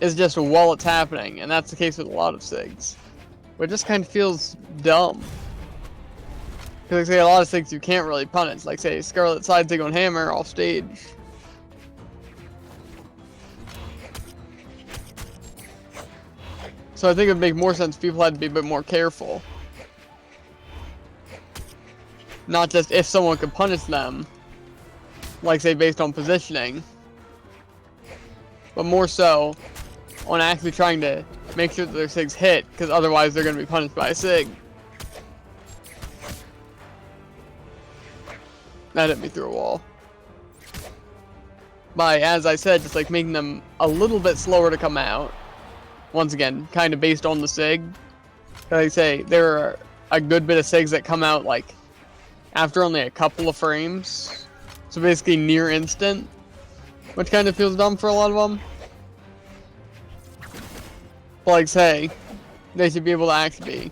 is just while it's happening, and that's the case with a lot of SIGs. But it just kind of feels dumb. Because, like, say, a lot of SIGs you can't really punish. Like, say, Scarlet side SIG on Hammer off stage. So I think it would make more sense if people had to be a bit more careful. Not just if someone could punish them, like say based on positioning, but more so on actually trying to make sure that their SIGs hit, because otherwise they're going to be punished by a SIG. That hit me through a wall. By, as I said, just like making them a little bit slower to come out. Once again, kind of based on the SIG. Like I say, there are a good bit of SIGs that come out like after only a couple of frames. So basically near instant, which kind of feels dumb for a lot of them. But like say, they should be able to actually be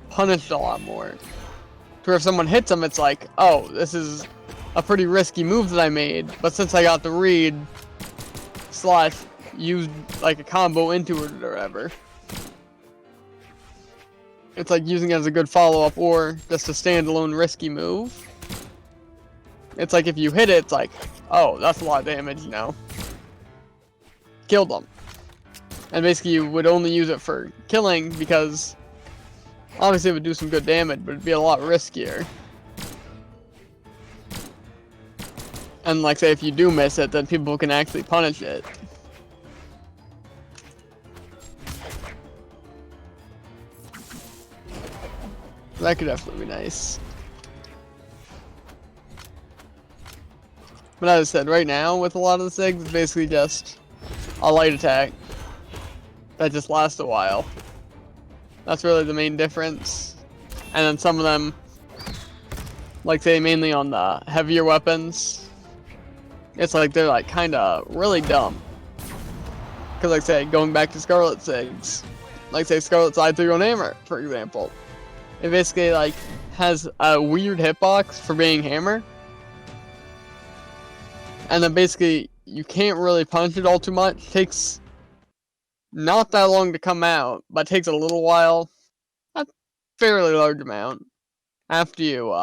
punished a lot more. To where if someone hits them, it's like, oh, this is a pretty risky move that I made, but since I got the read, / used like a combo into it or whatever. It's like using it as a good follow-up or just a standalone risky move. It's like if you hit it, it's like, oh, that's a lot of damage, you know. Killed them. And basically you would only use it for killing because obviously it would do some good damage, but it'd be a lot riskier. And like say if you do miss it, then people can actually punish it. That could definitely be nice. But as I said, right now with a lot of the SIGs, it's basically just a light attack that just lasts a while. That's really the main difference. And then some of them, like say mainly on the heavier weapons, it's like they're like kind of really dumb. Because like say, going back to Scarlet SIGs, like say Scarlet Side 3 on Hammer, for example. It basically like has a weird hitbox for being Hammer. And then basically you can't really punch it all too much. It takes not that long to come out, but it takes a little while, a fairly large amount, after you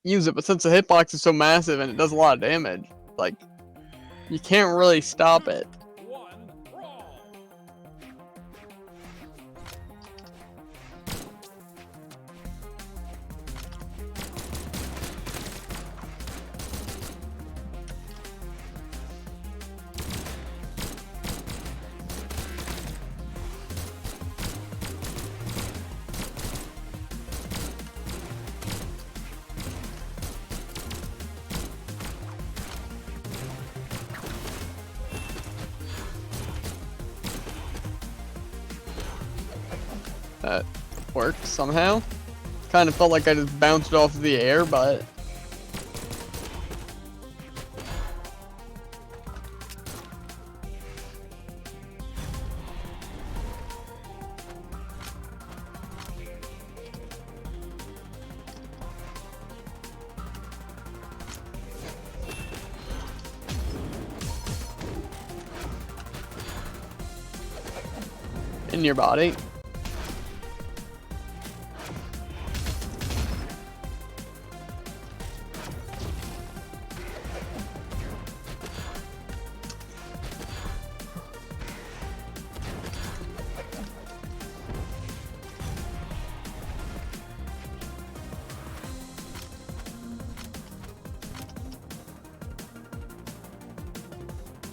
use it. But since the hitbox is so massive and it does a lot of damage, like you can't really stop it. 1, brawl. That worked somehow. Kind of felt like I just bounced off the air, but in your body.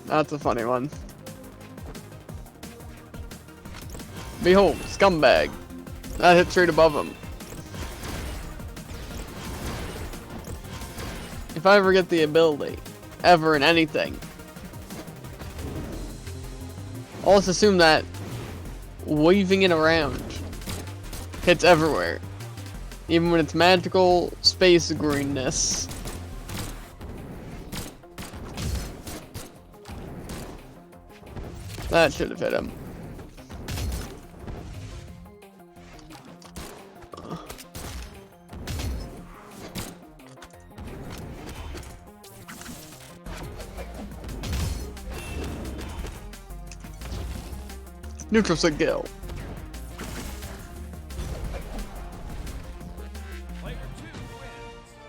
That's a funny one. Behold, scumbag. That hit straight above him. If I ever get the ability, ever in anything, I'll just assume that waving it around hits everywhere. Even when it's magical space greenness. That should have hit him. Neutral skill. Player 2 wins.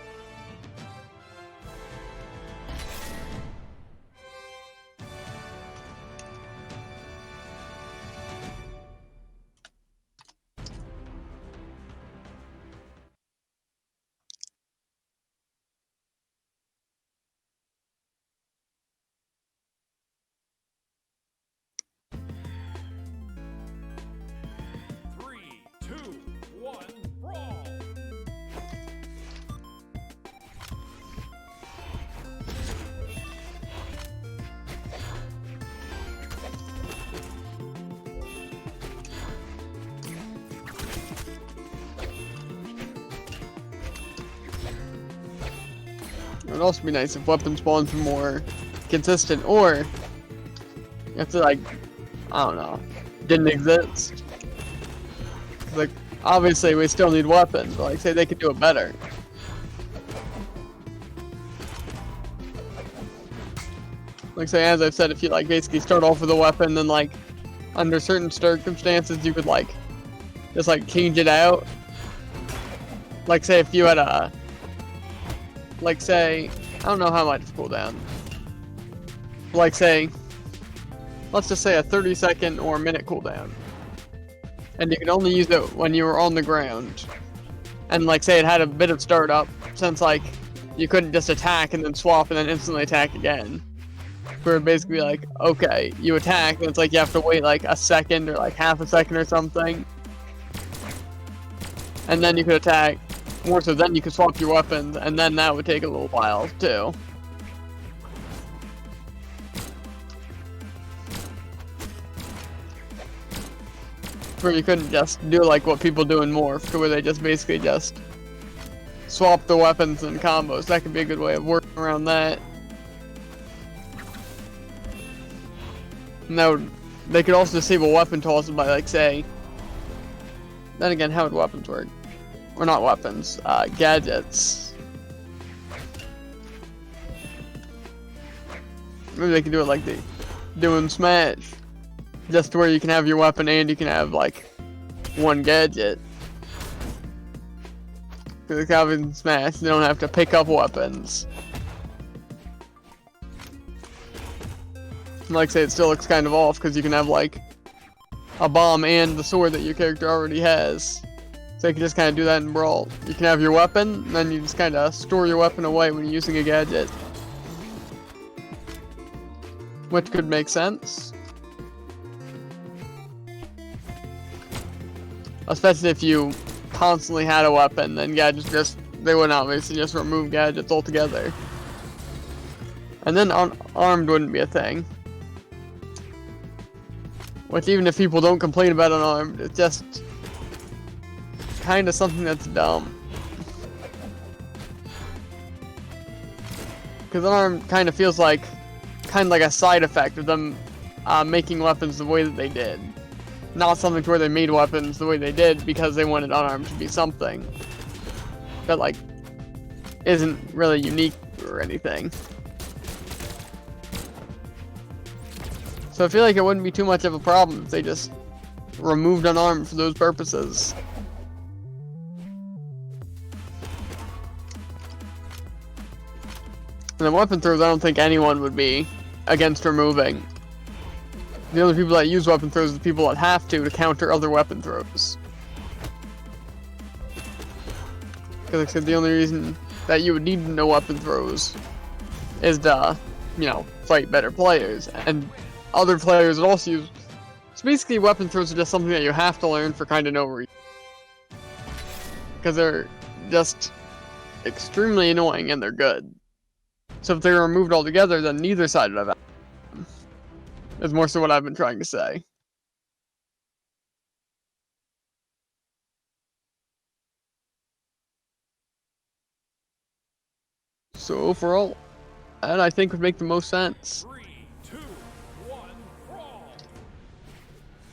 It would also be nice if weapon spawns were more consistent, or if they, like, I don't know, didn't exist. Like, obviously we still need weapons, but like, say they could do it better. Like, say, as I've said, if you, like, basically start off with a weapon, then, like, under certain circumstances, you could, like, just, like, change it out. Like, say, if you had a, like, say, I don't know how much cooldown. Like, say, let's just say a 30-second or minute cooldown. And you could only use it when you were on the ground. And, like, say it had a bit of startup, since, like, you couldn't just attack and then swap and then instantly attack again. Where it'd basically be like, okay, you attack, and it's like you have to wait, like, a second or, like, half a second or something. And then you could attack. More so, then you could swap your weapons, and then that would take a little while, too. Where you couldn't just do, like, what people do in Morph, where they just basically just swap the weapons and combos. That could be a good way of working around that. And that would, they could also disable weapon tosses by, like, say... Then again, how would weapons work? Or not weapons, gadgets. Maybe they can do it like they do in Smash. Just where you can have your weapon and you can have, like, one gadget. Because in Smash, you don't have to pick up weapons. Like, say, it still looks kind of off because you can have, like, a bomb and the sword that your character already has. So you can just kind of do that in Brawl. You can have your weapon, and then you just kind of store your weapon away when you're using a gadget. Which could make sense. Especially if you constantly had a weapon, then gadgets just, they wouldn't obviously just remove gadgets altogether. And then armed wouldn't be a thing. Which, even if people don't complain about unarmed, it's just kind of something that's dumb. Because unarmed kind of feels like, a side effect of them making weapons the way that they did. Not something to where they made weapons the way they did because they wanted unarmed to be something that, like, isn't really unique or anything. So I feel like it wouldn't be too much of a problem if they just removed unarmed for those purposes. And then weapon throws, I don't think anyone would be against removing. The only people that use weapon throws are the people that have to counter other weapon throws. Because like I said, the only reason that you would need to know weapon throws is to, you know, fight better players. And other players would also use... So basically, weapon throws are just something that you have to learn for kind of no reason. Because they're just extremely annoying and they're good. So if they were removed altogether, then neither side would have them. Is more so what I've been trying to say. So overall, that I think would make the most sense. 3, 2, 1, brawl.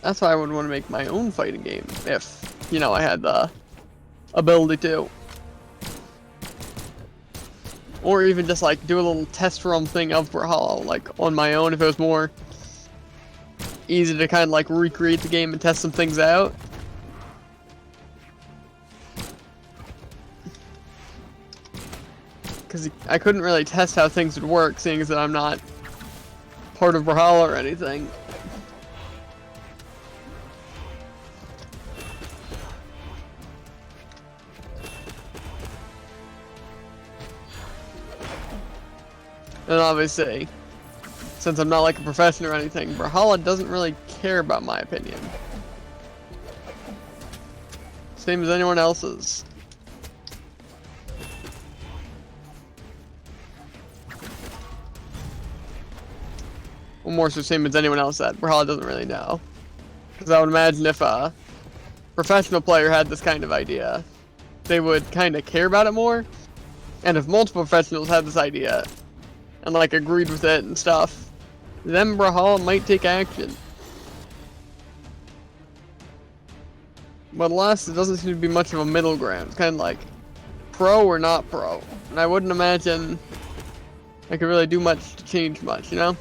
That's why I would want to make my own fighting game, if, you know, I had the ability to. Or even just, like, do a little test run thing of Brawlhalla, like, on my own, if it was more easy to kind of, like, recreate the game and test some things out. Because I couldn't really test how things would work, seeing as that I'm not part of Brawlhalla or anything. And obviously, since I'm not like a professional or anything, Brawlhalla doesn't really care about my opinion. Same as anyone else's. Well, more so same as anyone else that Brawlhalla doesn't really know. Because I would imagine if a professional player had this kind of idea, they would kind of care about it more. And if multiple professionals had this idea and like agreed with it and stuff, then Brawlhalla might take action. But alas, it doesn't seem to be much of a middle ground. It's kind of like pro or not pro. And I wouldn't imagine I could really do much to change much, you know?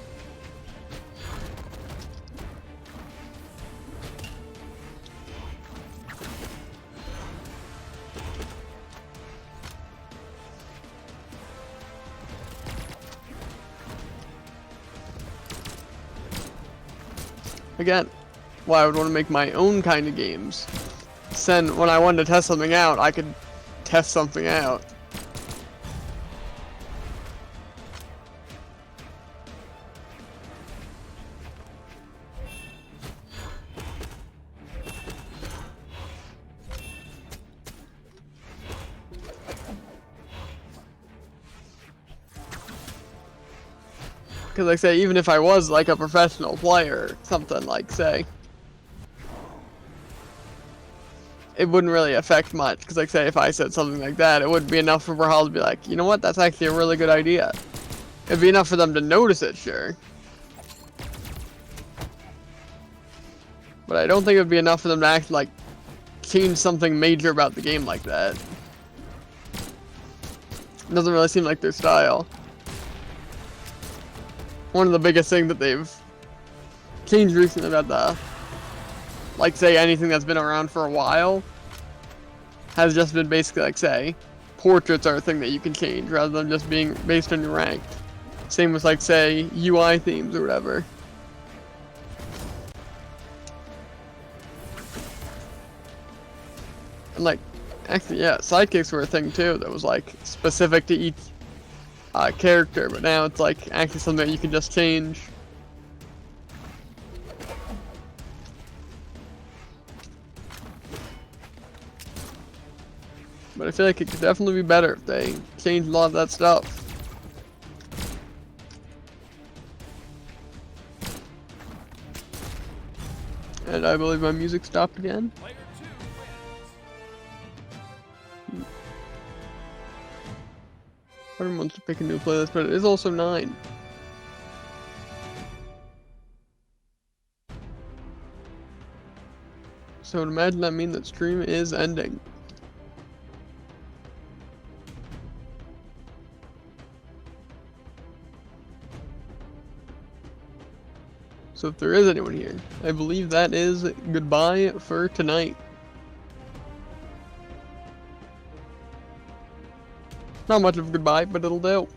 Again, why I would want to make my own kind of games. Then when I wanted to test something out, I could test something out. Because like say, even if I was like a professional player, something like say, it wouldn't really affect much. Because like say, if I said something like that, it wouldn't be enough for Brawlhalla to be like, you know what, that's actually a really good idea. It'd be enough for them to notice it, sure. But I don't think it would be enough for them to actually like change something major about the game like that. It doesn't really seem like their style. One of the biggest things that they've changed recently about the, like say anything that's been around for a while, has just been basically like say, portraits are a thing that you can change rather than just being based on your rank. Same with like say, UI themes or whatever. And like, actually yeah, sidekicks were a thing too that was like specific to each character, but now it's like actually something that you can just change. But I feel like it could definitely be better if they changed a lot of that stuff. And I believe my music stopped again. Player 2 wins. Everyone wants to pick a new playlist, but it is also 9. So I'd imagine that means that stream is ending. So if there is anyone here, I believe that is goodbye for tonight. Not much of a goodbye, but it'll do.